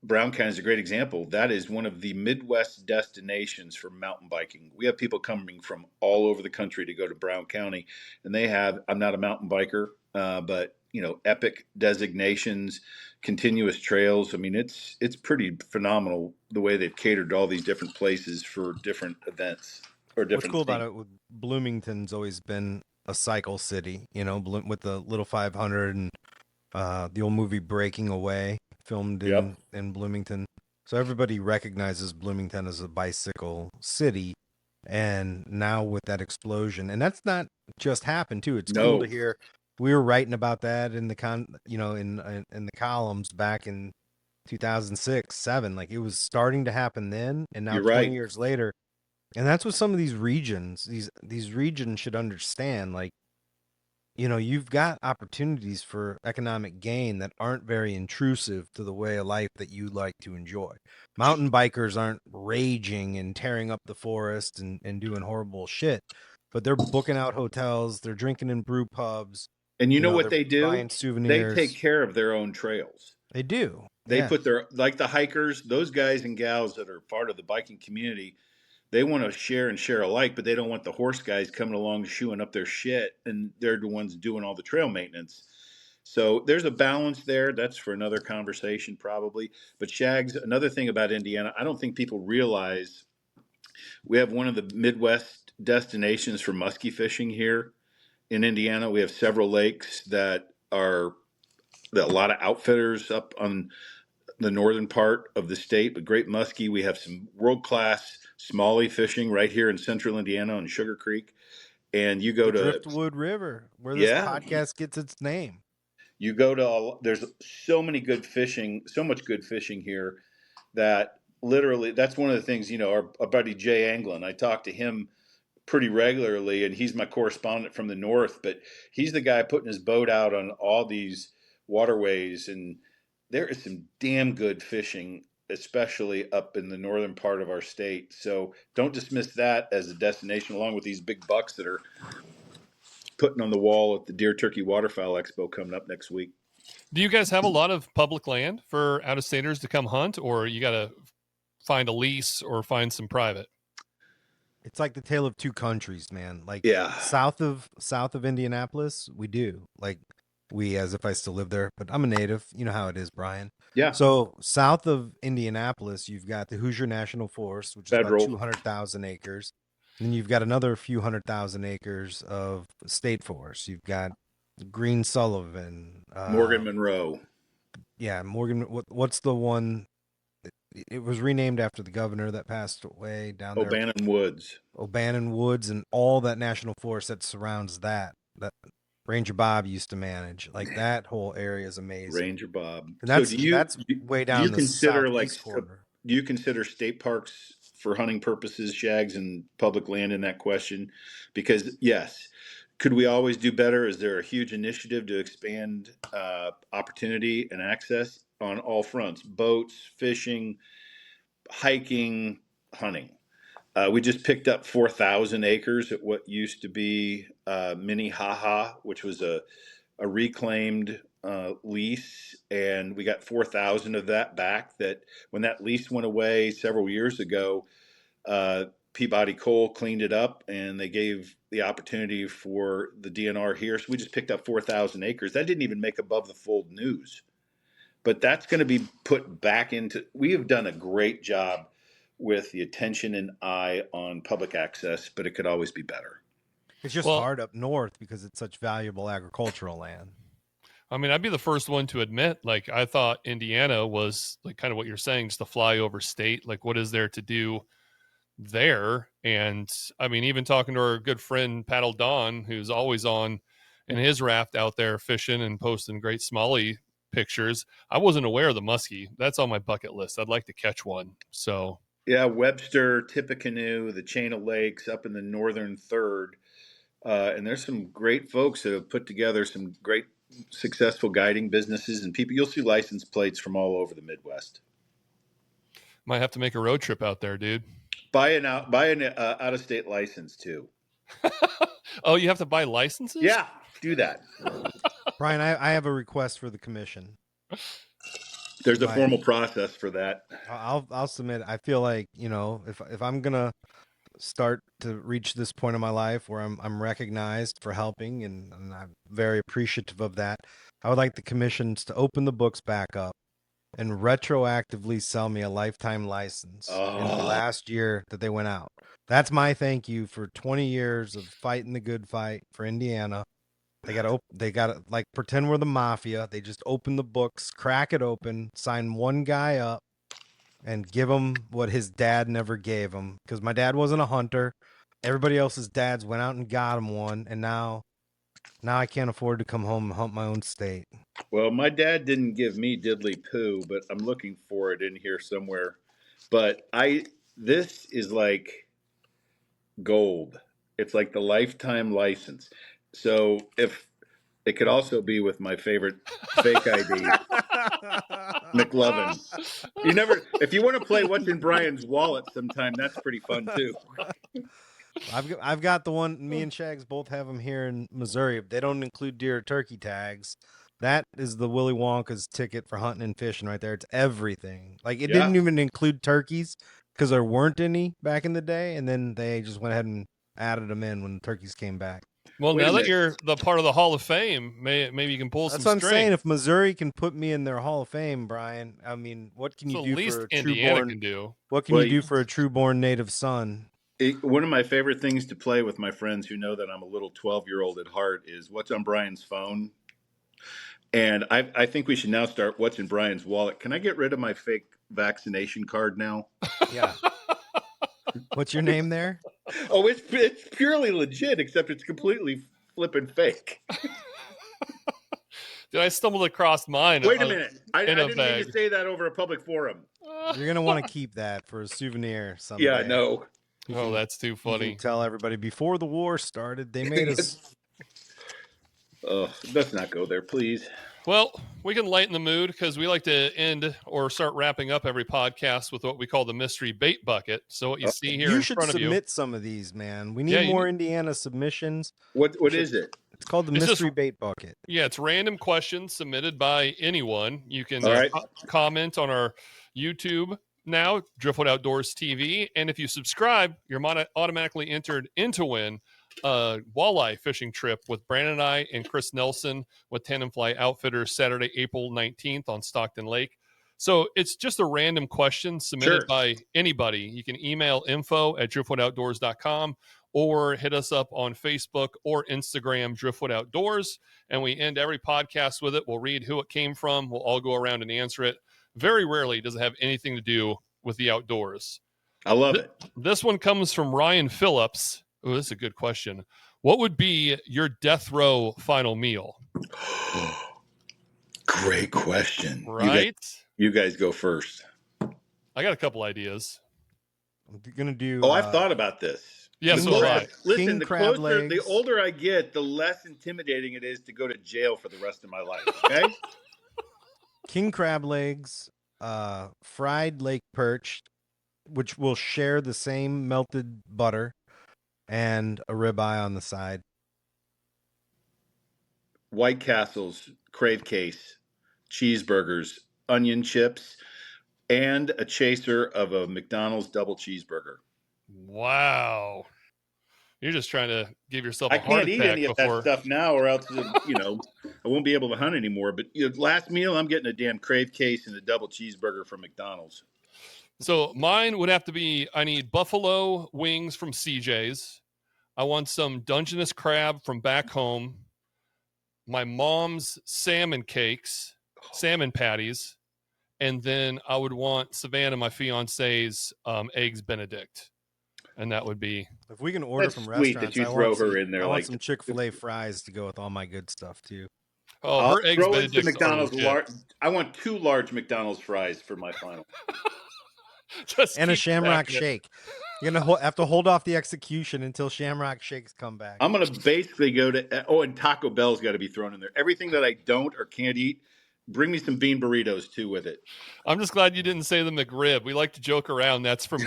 [SPEAKER 3] Brown County is a great example. That is one of the Midwest destinations for mountain biking. We have people coming from all over the country to go to Brown County, and they have. I'm not a mountain biker, but epic designations, continuous trails. I mean, it's pretty phenomenal the way they've catered to all these different places for different events or
[SPEAKER 1] What's
[SPEAKER 3] different
[SPEAKER 1] cool about
[SPEAKER 3] themes.
[SPEAKER 1] it, Bloomington's always been a cycle city, with the little 500 and the old movie Breaking Away, filmed
[SPEAKER 3] Yep.
[SPEAKER 1] in Bloomington. So everybody recognizes Bloomington as a bicycle city. And now with that explosion, and that's not just happened too. It's cool to
[SPEAKER 3] No,
[SPEAKER 1] hear. We were writing about that in the in the columns back in 2006, 7. Like, it was starting to happen then, and now
[SPEAKER 3] you're
[SPEAKER 1] 20
[SPEAKER 3] right.
[SPEAKER 1] years later. And that's what some of these regions, these regions should understand. Like, you've got opportunities for economic gain that aren't very intrusive to the way of life that you like to enjoy. Mountain bikers aren't raging and tearing up the forest and doing horrible shit, but they're booking out hotels, they're drinking in brew pubs,
[SPEAKER 3] And you know what
[SPEAKER 1] they're
[SPEAKER 3] they do?
[SPEAKER 1] buying
[SPEAKER 3] They take
[SPEAKER 1] souvenirs.
[SPEAKER 3] care of their own trails.
[SPEAKER 1] They do.
[SPEAKER 3] They
[SPEAKER 1] Yeah.
[SPEAKER 3] put like the hikers, those guys and gals that are part of the biking community, they want to share alike, but they don't want the horse guys coming along shoeing up their shit, and they're the ones doing all the trail maintenance. So there's a balance there. That's for another conversation, probably. But Shags, another thing about Indiana, I don't think people realize we have one of the Midwest destinations for muskie fishing here in Indiana. We have several lakes that a lot of outfitters up on the northern part of the state, but great muskie. We have some world class smallie fishing right here in central Indiana on Sugar Creek. And you go
[SPEAKER 1] The
[SPEAKER 3] to,
[SPEAKER 1] Driftwood River, where this
[SPEAKER 3] yeah,
[SPEAKER 1] podcast gets its name.
[SPEAKER 3] you go to, there's so many good fishing, so much good fishing here that literally, that's one of the things, our buddy Jay Anglin, I talk to him pretty regularly, and he's my correspondent from the north, but he's the guy putting his boat out on all these waterways, and there is some damn good fishing, especially up in the northern part of our state. So don't dismiss that as a destination, along with these big bucks that are putting on the wall at the Deer Turkey Waterfowl Expo coming up next week.
[SPEAKER 2] Do you guys have a lot of public land for out-of-staters to come hunt, or you got to find a lease or find some private?
[SPEAKER 1] It's like the tale of two countries, man. Like,
[SPEAKER 3] Yeah.
[SPEAKER 1] south of Indianapolis, we do. Like, as if I still live there, but I'm a native. You know how it is, Brian.
[SPEAKER 3] Yeah.
[SPEAKER 1] So south of Indianapolis, you've got the Hoosier National Forest, which is about
[SPEAKER 3] Federal.
[SPEAKER 1] 200,000 acres. And then you've got another few 100,000 acres of state forest. You've got Green Sullivan,
[SPEAKER 3] Morgan Monroe.
[SPEAKER 1] yeah, Morgan. What's the one? It was renamed after the governor that passed away down there.
[SPEAKER 3] O'Bannon Woods.
[SPEAKER 1] O'Bannon Woods, and all that national forest that surrounds that Ranger Bob used to manage. Like, that whole area is amazing.
[SPEAKER 3] Ranger Bob.
[SPEAKER 1] And that's
[SPEAKER 3] So do
[SPEAKER 1] way
[SPEAKER 3] do
[SPEAKER 1] down
[SPEAKER 3] you
[SPEAKER 1] the
[SPEAKER 3] consider
[SPEAKER 1] southeast corner.
[SPEAKER 3] do you consider state parks for hunting purposes, Shags, and public land in that question? Because yes, could we always do better? Is there a huge initiative to expand opportunity and access on all fronts? Boats, fishing, hiking, hunting. We just picked up 4,000 acres at what used to be Minnehaha, which was a reclaimed lease, and we got 4,000 of that back. That when that lease went away several years ago, Peabody Coal cleaned it up, and they gave the opportunity for the DNR here. So we just picked up 4,000 acres. That didn't even make above the fold news, but that's going to be put back into. We have done a great job with the attention and eye on public access, but it could always be better.
[SPEAKER 1] It's just hard up north because it's such valuable agricultural land.
[SPEAKER 2] I mean, I'd be the first one to admit, like, I thought Indiana was like kind of what you're saying, just a flyover state. Like, what is there to do there? And I mean, even talking to our good friend Paddle Don, who's always on in his raft out there fishing and posting great smallie pictures, I wasn't aware of the muskie. That's on my bucket list. I'd like to catch one. So
[SPEAKER 3] yeah, Webster, Tippecanoe, the chain of lakes up in the northern third. And there's some great folks that have put together some great successful guiding businesses, and people. You'll see license plates from all over the Midwest.
[SPEAKER 2] Might have to make a road trip out there, dude.
[SPEAKER 3] Buy an out of state license too.
[SPEAKER 2] Oh, you have to buy licenses?
[SPEAKER 3] Yeah, do that.
[SPEAKER 1] Brian, I have a request for the commission.
[SPEAKER 3] There's a formal process for that.
[SPEAKER 1] I'll submit. I feel like, you know, if I'm gonna start to reach this point in my life where I'm recognized for helping, and I'm very appreciative of that, I would like the commissions to open the books back up and retroactively sell me a lifetime license in the last year that they went out. That's my thank you for 20 years of fighting the good fight for Indiana. They got to like pretend we're the mafia. They just open the books, crack it open, sign one guy up, and give him what his dad never gave him. Because my dad wasn't a hunter. Everybody else's dads went out and got him one, and now I can't afford to come home and hunt my own state.
[SPEAKER 3] Well, my dad didn't give me diddly poo, but I'm looking for it in here somewhere. But this is like gold. It's like the lifetime license. So if it could also be with my favorite fake ID, McLovin. If you want to play what's in Brian's wallet sometime, that's pretty fun too.
[SPEAKER 1] I've got the one. Me and Shags both have them here in Missouri. They don't include deer or turkey tags. That is the Willy Wonka's ticket for hunting and fishing right there. It's everything. Like it didn't even include turkeys because there weren't any back in the day, and then they just went ahead and added them in when the turkeys came back.
[SPEAKER 2] Well, now that you're the part of the Hall of Fame, maybe you can pull some strings.
[SPEAKER 1] That's what I'm saying. If Missouri can put me in their Hall of Fame, Brian, I mean, what can you do for a
[SPEAKER 2] Indiana can do?
[SPEAKER 1] What can you do for a true-born native son?
[SPEAKER 3] One of my favorite things to play with my friends who know that I'm a little 12-year-old at heart is what's on Brian's phone. And I think we should now start what's in Brian's wallet. Can I get rid of my fake vaccination card now?
[SPEAKER 1] Yeah. What's your name there?
[SPEAKER 3] Oh, it's purely legit, except it's completely flipping fake.
[SPEAKER 2] Dude, I stumbled across mine.
[SPEAKER 3] Wait a minute. I didn't mean to say that over a public forum.
[SPEAKER 1] You're going to want to keep that for a souvenir someday.
[SPEAKER 3] Yeah, no.
[SPEAKER 2] Oh, that's too funny.
[SPEAKER 1] You can tell everybody before the war started, they made us.
[SPEAKER 3] Oh, let's not go there, please.
[SPEAKER 2] Well, we can lighten the mood because we like to end or start wrapping up every podcast with what we call the mystery bait bucket. So what you see here in front of you.
[SPEAKER 1] You should submit some of these, man. We need more Indiana submissions.
[SPEAKER 3] What is it?
[SPEAKER 1] It's called the mystery bait bucket.
[SPEAKER 2] Yeah, it's random questions submitted by anyone. You can comment on our YouTube now, Driftwood Outdoors TV. And if you subscribe, you're automatically entered into win a walleye fishing trip with Brandon and I and Chris Nelson with Tandem Fly Outfitters Saturday, April 19th on Stockton Lake. So it's just a random question submitted by anybody. You can email info@driftvoodoutdoors.com or hit us up on Facebook or Instagram, Driftwood Outdoors. And we end every podcast with it. We'll read who it came from. We'll all go around and answer it. Very rarely does it have anything to do with the outdoors.
[SPEAKER 3] I love it.
[SPEAKER 2] This one comes from Ryan Phillips. Oh, this is a good question. What would be your death row final meal?
[SPEAKER 3] Great question.
[SPEAKER 2] Right?
[SPEAKER 3] You guys go first.
[SPEAKER 2] I got a couple ideas.
[SPEAKER 1] I'm going to do...
[SPEAKER 3] I've thought about this.
[SPEAKER 2] Yeah, so right.
[SPEAKER 3] Listen, the older I get, the less intimidating it is to go to jail for the rest of my life, okay?
[SPEAKER 1] King crab legs, fried lake perch, which will share the same melted butter and a ribeye on the side.
[SPEAKER 3] White Castle's crave case, cheeseburgers, onion chips, and a chaser of a McDonald's double cheeseburger.
[SPEAKER 2] Wow. You're just trying to give yourself a
[SPEAKER 3] I
[SPEAKER 2] heart
[SPEAKER 3] can't eat
[SPEAKER 2] attack
[SPEAKER 3] any of that
[SPEAKER 2] before.
[SPEAKER 3] stuff now, or else I won't be able to hunt anymore. But last meal, I'm getting a damn crave case and a double cheeseburger from McDonald's.
[SPEAKER 2] So mine would have to be, I need buffalo wings from CJ's. I want some Dungeness crab from back home. My mom's salmon cakes, salmon patties. And then I would want Savannah, my fiance's, eggs Benedict. And that would be.
[SPEAKER 1] If we can order
[SPEAKER 3] That's
[SPEAKER 1] from
[SPEAKER 3] sweet
[SPEAKER 1] restaurants,
[SPEAKER 3] that you
[SPEAKER 1] I
[SPEAKER 3] throw
[SPEAKER 1] want
[SPEAKER 3] her
[SPEAKER 1] some,
[SPEAKER 3] in there.
[SPEAKER 1] I want
[SPEAKER 3] Like
[SPEAKER 1] some Chick-fil-A fries to go with all my good stuff too.
[SPEAKER 2] Oh,
[SPEAKER 3] I'll
[SPEAKER 2] her eggs
[SPEAKER 3] throw in some
[SPEAKER 2] Benedicts are
[SPEAKER 3] McDonald's
[SPEAKER 2] legit.
[SPEAKER 3] large. I want 2 large McDonald's fries for my final.
[SPEAKER 2] Just
[SPEAKER 1] And a
[SPEAKER 2] keep
[SPEAKER 1] Shamrock
[SPEAKER 2] stacking it.
[SPEAKER 1] Shake. You're gonna have to hold off the execution until Shamrock Shakes come back.
[SPEAKER 3] I'm gonna basically go to and Taco Bell's got to be thrown in there. Everything that I don't or can't eat, bring me some bean burritos too with it.
[SPEAKER 2] I'm just glad you didn't say the McRib. We like to joke around. That's from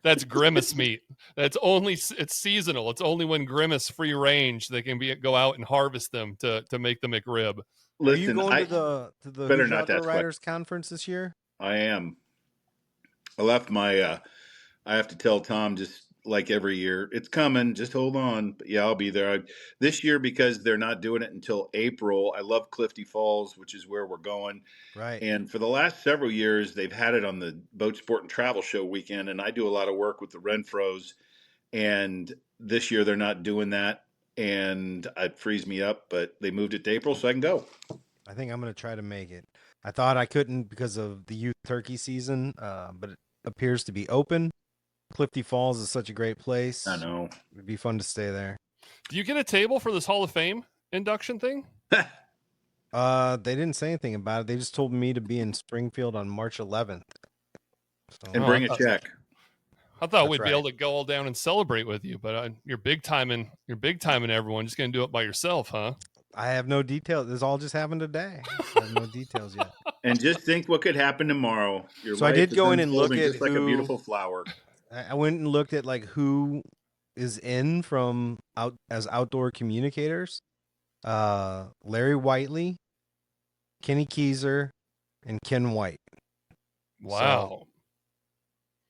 [SPEAKER 2] that's Grimace meat. It's seasonal. It's only when Grimace free range they can go out and harvest them to make the McRib.
[SPEAKER 3] Listen,
[SPEAKER 1] Are you going to the
[SPEAKER 3] better
[SPEAKER 1] Hoosier
[SPEAKER 3] not
[SPEAKER 1] Outdoor
[SPEAKER 3] that's why.
[SPEAKER 1] Writers conference this year?
[SPEAKER 3] I am. I left my. I have to tell Tom just like every year, it's coming. Just hold on. But yeah, I'll be there. This year because they're not doing it until April. I love Clifty Falls, which is where we're going.
[SPEAKER 1] Right.
[SPEAKER 3] And for the last several years, they've had it on the Boat Sport and Travel Show weekend. And I do a lot of work with the Renfros. And this year they're not doing that. And it frees me up, but they moved it to April so I can go.
[SPEAKER 1] I think I'm going to try to make it. I thought I couldn't because of the youth turkey season, but it appears to be open. Clifty Falls is such a great place.
[SPEAKER 3] I know.
[SPEAKER 1] It'd be fun to stay there.
[SPEAKER 2] Do you get a table for this Hall of Fame induction thing?
[SPEAKER 1] They didn't say anything about it. They just told me to be in Springfield on March 11th. So,
[SPEAKER 3] And bring a check.
[SPEAKER 2] I thought
[SPEAKER 1] That's
[SPEAKER 2] we'd
[SPEAKER 1] right.
[SPEAKER 2] be able to go all down and celebrate with you, but you're big timing everyone. Just gonna do it by yourself, huh?
[SPEAKER 1] I have no details. This all just happened today. I have no details yet.
[SPEAKER 3] And just think what could happen tomorrow. Your
[SPEAKER 1] So I
[SPEAKER 3] life
[SPEAKER 1] did
[SPEAKER 3] is
[SPEAKER 1] go in and look
[SPEAKER 3] unfolding
[SPEAKER 1] at
[SPEAKER 3] just like a
[SPEAKER 1] who-
[SPEAKER 3] beautiful flower.
[SPEAKER 1] I went and looked at like who is in from out as outdoor communicators. Larry Whiteley, Kenny Keyser, and Ken White.
[SPEAKER 2] Wow,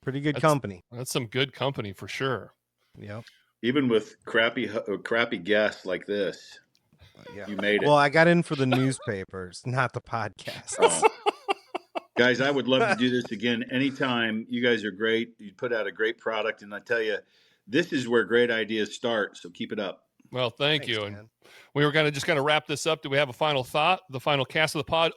[SPEAKER 1] Pretty good company.
[SPEAKER 2] That's some good company for sure.
[SPEAKER 1] Yep.
[SPEAKER 3] Even with crappy guests like this,
[SPEAKER 1] Yeah.
[SPEAKER 3] you made it.
[SPEAKER 1] Well, I got in for the newspapers, not the podcast.
[SPEAKER 3] Oh. Guys, I would love to do this again anytime. You guys are great. You put out a great product, and I tell you, this is where great ideas start. So keep it up.
[SPEAKER 2] Well, thank
[SPEAKER 1] Thanks,
[SPEAKER 2] you.
[SPEAKER 1] man.
[SPEAKER 2] And we were just going to wrap this up. Do we have a final thought? The final cast of the pod?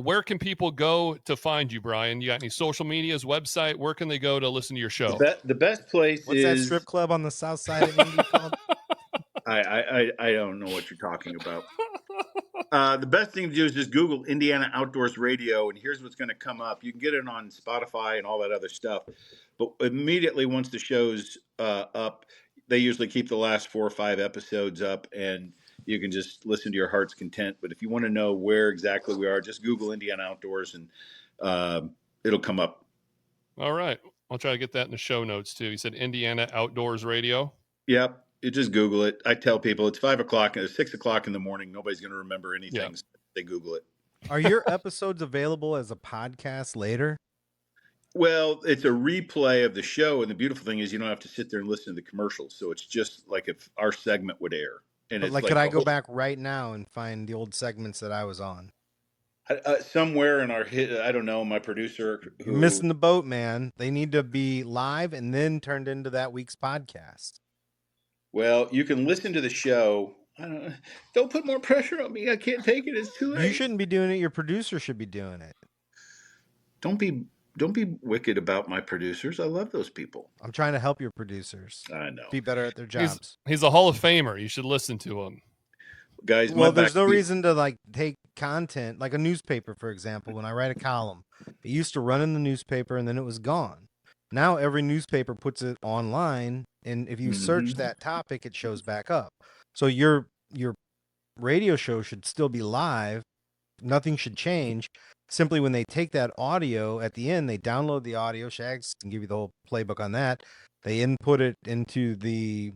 [SPEAKER 2] Where can people go to find you, Bryan? You got any social medias, website? Where can they go to listen to your show?
[SPEAKER 3] The best place
[SPEAKER 1] What's
[SPEAKER 3] is
[SPEAKER 1] that strip club on the south side of Indy called?
[SPEAKER 3] I don't know what you're talking about. The best thing to do is just Google Indiana Outdoors Radio, and here's what's going to come up. You can get it on Spotify and all that other stuff. But immediately once the show's up, they usually keep the last 4 or 5 episodes up, and you can just listen to your heart's content. But if you want to know where exactly we are, just Google Indiana Outdoors, and it'll come up.
[SPEAKER 2] All right. I'll try to get that in the show notes, too. You said Indiana Outdoors Radio?
[SPEAKER 3] Yep. You just Google it. I tell people it's 5 o'clock and it's 6 o'clock in the morning. Nobody's going to remember anything.
[SPEAKER 2] Yeah.
[SPEAKER 3] So they Google it.
[SPEAKER 1] Are your episodes available as a podcast later?
[SPEAKER 3] Well, it's a replay of the show, and the beautiful thing is you don't have to sit there and listen to the commercials. So it's just like if our segment would air. And
[SPEAKER 1] But
[SPEAKER 3] it's
[SPEAKER 1] like, could I
[SPEAKER 3] the
[SPEAKER 1] go
[SPEAKER 3] whole-
[SPEAKER 1] back right now and find the old segments that I was on?
[SPEAKER 3] Somewhere in our hit, I don't know, my producer.
[SPEAKER 1] You're missing the boat, man. They need to be live and then turned into that week's podcast.
[SPEAKER 3] Well, you can listen to the show. Don't put more pressure on me. I can't take it. It's too late.
[SPEAKER 1] You shouldn't be doing it. Your producer should be doing it.
[SPEAKER 3] Don't be wicked about my producers. I love those people.
[SPEAKER 1] I'm trying to help your producers
[SPEAKER 3] I know.
[SPEAKER 1] be better at their jobs.
[SPEAKER 2] He's a Hall of Famer. You should listen to him.
[SPEAKER 3] Guys,
[SPEAKER 1] Well, there's no reason to like take content like a newspaper, for example. When I write a column, it used to run in the newspaper and then it was gone. Now every newspaper puts it online, and if you search that topic, it shows back up. So your radio show should still be live. Nothing should change. simply when they take that audio at the end, they download the audio. Shags can give you the whole playbook on that. They input it into the,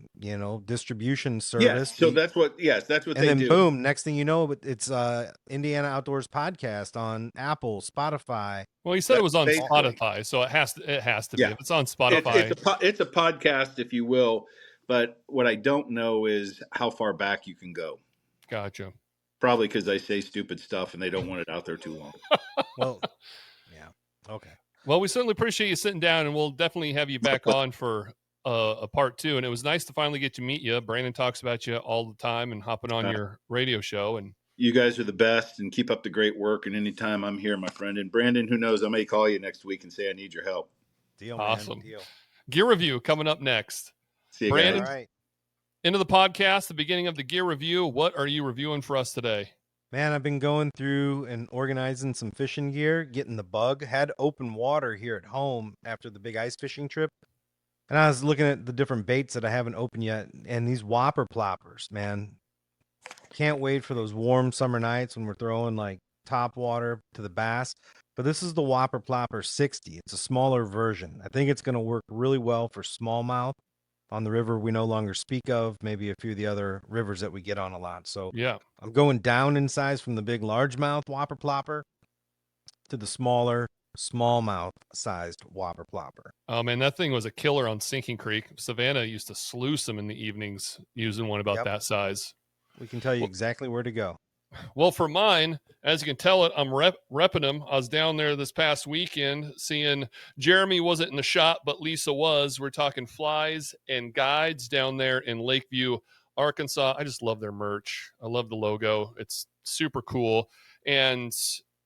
[SPEAKER 1] distribution
[SPEAKER 3] Yes.
[SPEAKER 1] service.
[SPEAKER 3] So that's what
[SPEAKER 1] And
[SPEAKER 3] they
[SPEAKER 1] then
[SPEAKER 3] do.
[SPEAKER 1] boom, next thing you know, it's Indiana Outdoors podcast on Apple, Spotify.
[SPEAKER 2] Well, you said it was on
[SPEAKER 3] Basically,
[SPEAKER 2] Spotify, so it has to be.
[SPEAKER 3] yeah.
[SPEAKER 2] If it's on
[SPEAKER 3] It's
[SPEAKER 2] Spotify,
[SPEAKER 3] it's a podcast, if you will. But what I don't know is how far back you can go.
[SPEAKER 2] gotcha.
[SPEAKER 3] Probably because I say stupid stuff and they don't want it out there too long.
[SPEAKER 1] Well, yeah. Okay.
[SPEAKER 2] Well, we certainly appreciate you sitting down, and we'll definitely have you back on for a part 2. And it was nice to finally get to meet you. Brandon talks about you all the time and hopping on your radio show. And
[SPEAKER 3] you guys are the best, and keep up the great work. And anytime I'm here, my friend. And Brandon, who knows, I may call you next week and say I need your help.
[SPEAKER 1] Deal,
[SPEAKER 2] awesome.
[SPEAKER 1] man. Deal.
[SPEAKER 2] Gear review coming up next.
[SPEAKER 3] See you,
[SPEAKER 2] Brandon,
[SPEAKER 3] guys.
[SPEAKER 1] All right.
[SPEAKER 2] Into the podcast, the beginning of the gear review. What are you reviewing for us today?
[SPEAKER 1] Man, I've been going through and organizing some fishing gear, getting the bug. Had open water here at home after the big ice fishing trip. And I was looking at the different baits that I haven't opened yet. And these whopper ploppers, man. Can't wait for those warm summer nights when we're throwing like top water to the bass. But this is the Whopper Plopper 60. It's a smaller version. I think it's going to work really well for smallmouth on the river we no longer speak of, maybe a few of the other rivers that we get on a lot. So
[SPEAKER 2] Yeah,
[SPEAKER 1] I'm going down in size from the big largemouth Whopper Plopper to the smaller smallmouth sized Whopper Plopper.
[SPEAKER 2] oh man, that thing was a killer on Sinking Creek. Savannah used to sluice them in the evenings using one about that size.
[SPEAKER 1] We can tell you exactly where to go.
[SPEAKER 2] Well, for mine, as you can tell it, I'm repping them. I was down there this past weekend seeing Jeremy wasn't in the shop, but Lisa was. We're talking flies and guides down there in Lakeview, Arkansas. I just love their merch. I love the logo. It's super cool. And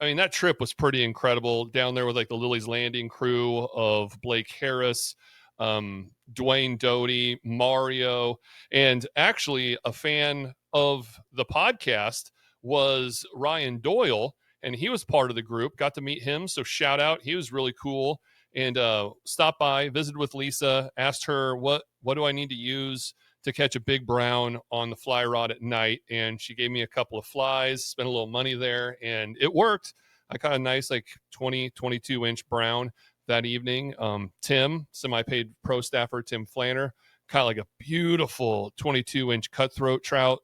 [SPEAKER 2] I mean, that trip was pretty incredible down there with like the Lily's Landing crew of Blake Harris, Dwayne Doty, Mario, and actually a fan of the podcast was Ryan Doyle, and he was part of the group. Got to meet him, so shout out. He was really cool. And stopped by, visited with Lisa, asked her what do I need to use to catch a big brown on the fly rod at night, and she gave me a couple of flies, spent a little money there, and it worked. I caught a nice like 22-inch brown that evening. Tim, semi-paid pro staffer Tim Flanner, caught like a beautiful 22-inch cutthroat trout.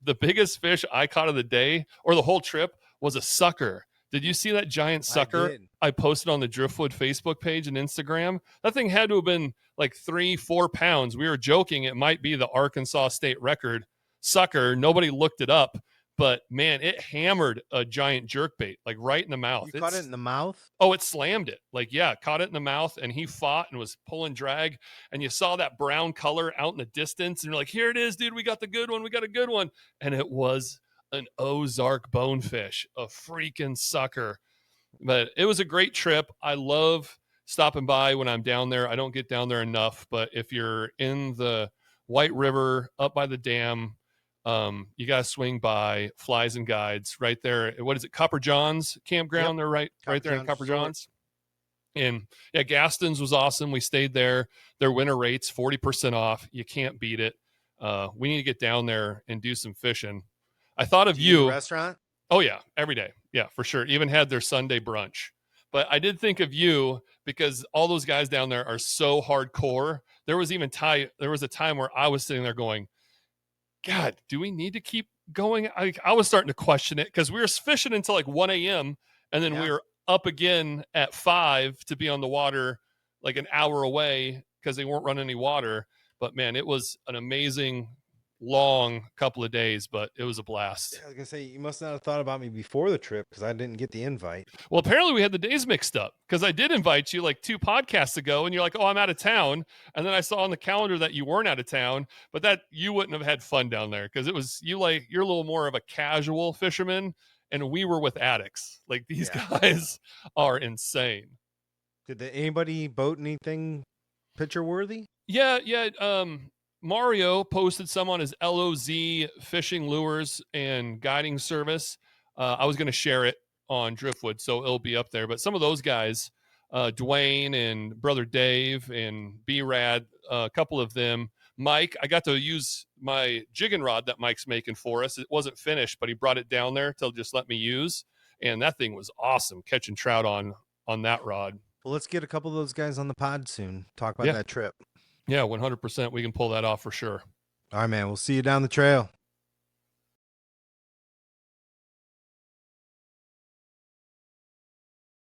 [SPEAKER 2] The biggest fish I caught of the day or the whole trip was a sucker. Did you see that giant sucker I posted on the Driftwood Facebook page and Instagram? That thing had to have been like 3-4 pounds. We were joking it might be the Arkansas state record sucker. Nobody looked it up, but man, it hammered a giant jerkbait like right in the mouth.
[SPEAKER 1] You caught it in the mouth?
[SPEAKER 2] Oh, it slammed it. Like, yeah, caught it in the mouth, and he fought and was pulling drag, and you saw that brown color out in the distance, and you're like, here it is, dude, we got the good one, we got a good one. And it was an Ozark bonefish, a freaking sucker. But it was a great trip. I love stopping by when I'm down there. I don't get down there enough, but if you're in the White River up by the dam, you got to swing by Flies and Guides right there. What is it? Copper John's campground. Yep. They're right there in Copper John's. And yeah, Gaston's was awesome. We stayed there. Their winter rates 40% off. You can't beat it. We need to get down there and do some fishing. I thought of you.
[SPEAKER 1] Restaurant?
[SPEAKER 2] Oh yeah, every day. Yeah, for sure. Even had their Sunday brunch. But I did think of you because all those guys down there are so hardcore. There was a time where I was sitting there going, God, do we need to keep going? I was starting to question it because we were fishing until like 1 a.m. and then we were up again at 5 to be on the water like an hour away because they weren't running any water. But man, it was an amazing long couple of days, but it was a blast.
[SPEAKER 1] I was gonna say, you must not have thought about me before the trip because I didn't get the invite.
[SPEAKER 2] Well, apparently we had the days mixed up because I did invite you like 2 podcasts ago, and you're like, oh, I'm out of town. And then I saw on the calendar that you weren't out of town, but that you wouldn't have had fun down there because it was you're a little more of a casual fisherman, and we were with addicts. Like these guys are insane.
[SPEAKER 1] Did anybody boat anything picture worthy?
[SPEAKER 2] Yeah. Mario posted some on his LOZ fishing lures and guiding service. I was going to share it on Driftwood, so it'll be up there. But some of those guys, Dwayne and brother Dave and B-Rad, a couple of them. Mike, I got to use my jigging rod that Mike's making for us. It wasn't finished, but he brought it down there to just let me use. and that thing was awesome catching trout on that rod.
[SPEAKER 1] Well, let's get a couple of those guys on the pod soon. Talk about
[SPEAKER 2] Yeah.
[SPEAKER 1] that trip.
[SPEAKER 2] Yeah, 100%. We can pull that off for sure.
[SPEAKER 1] All right, man. We'll see you down the trail.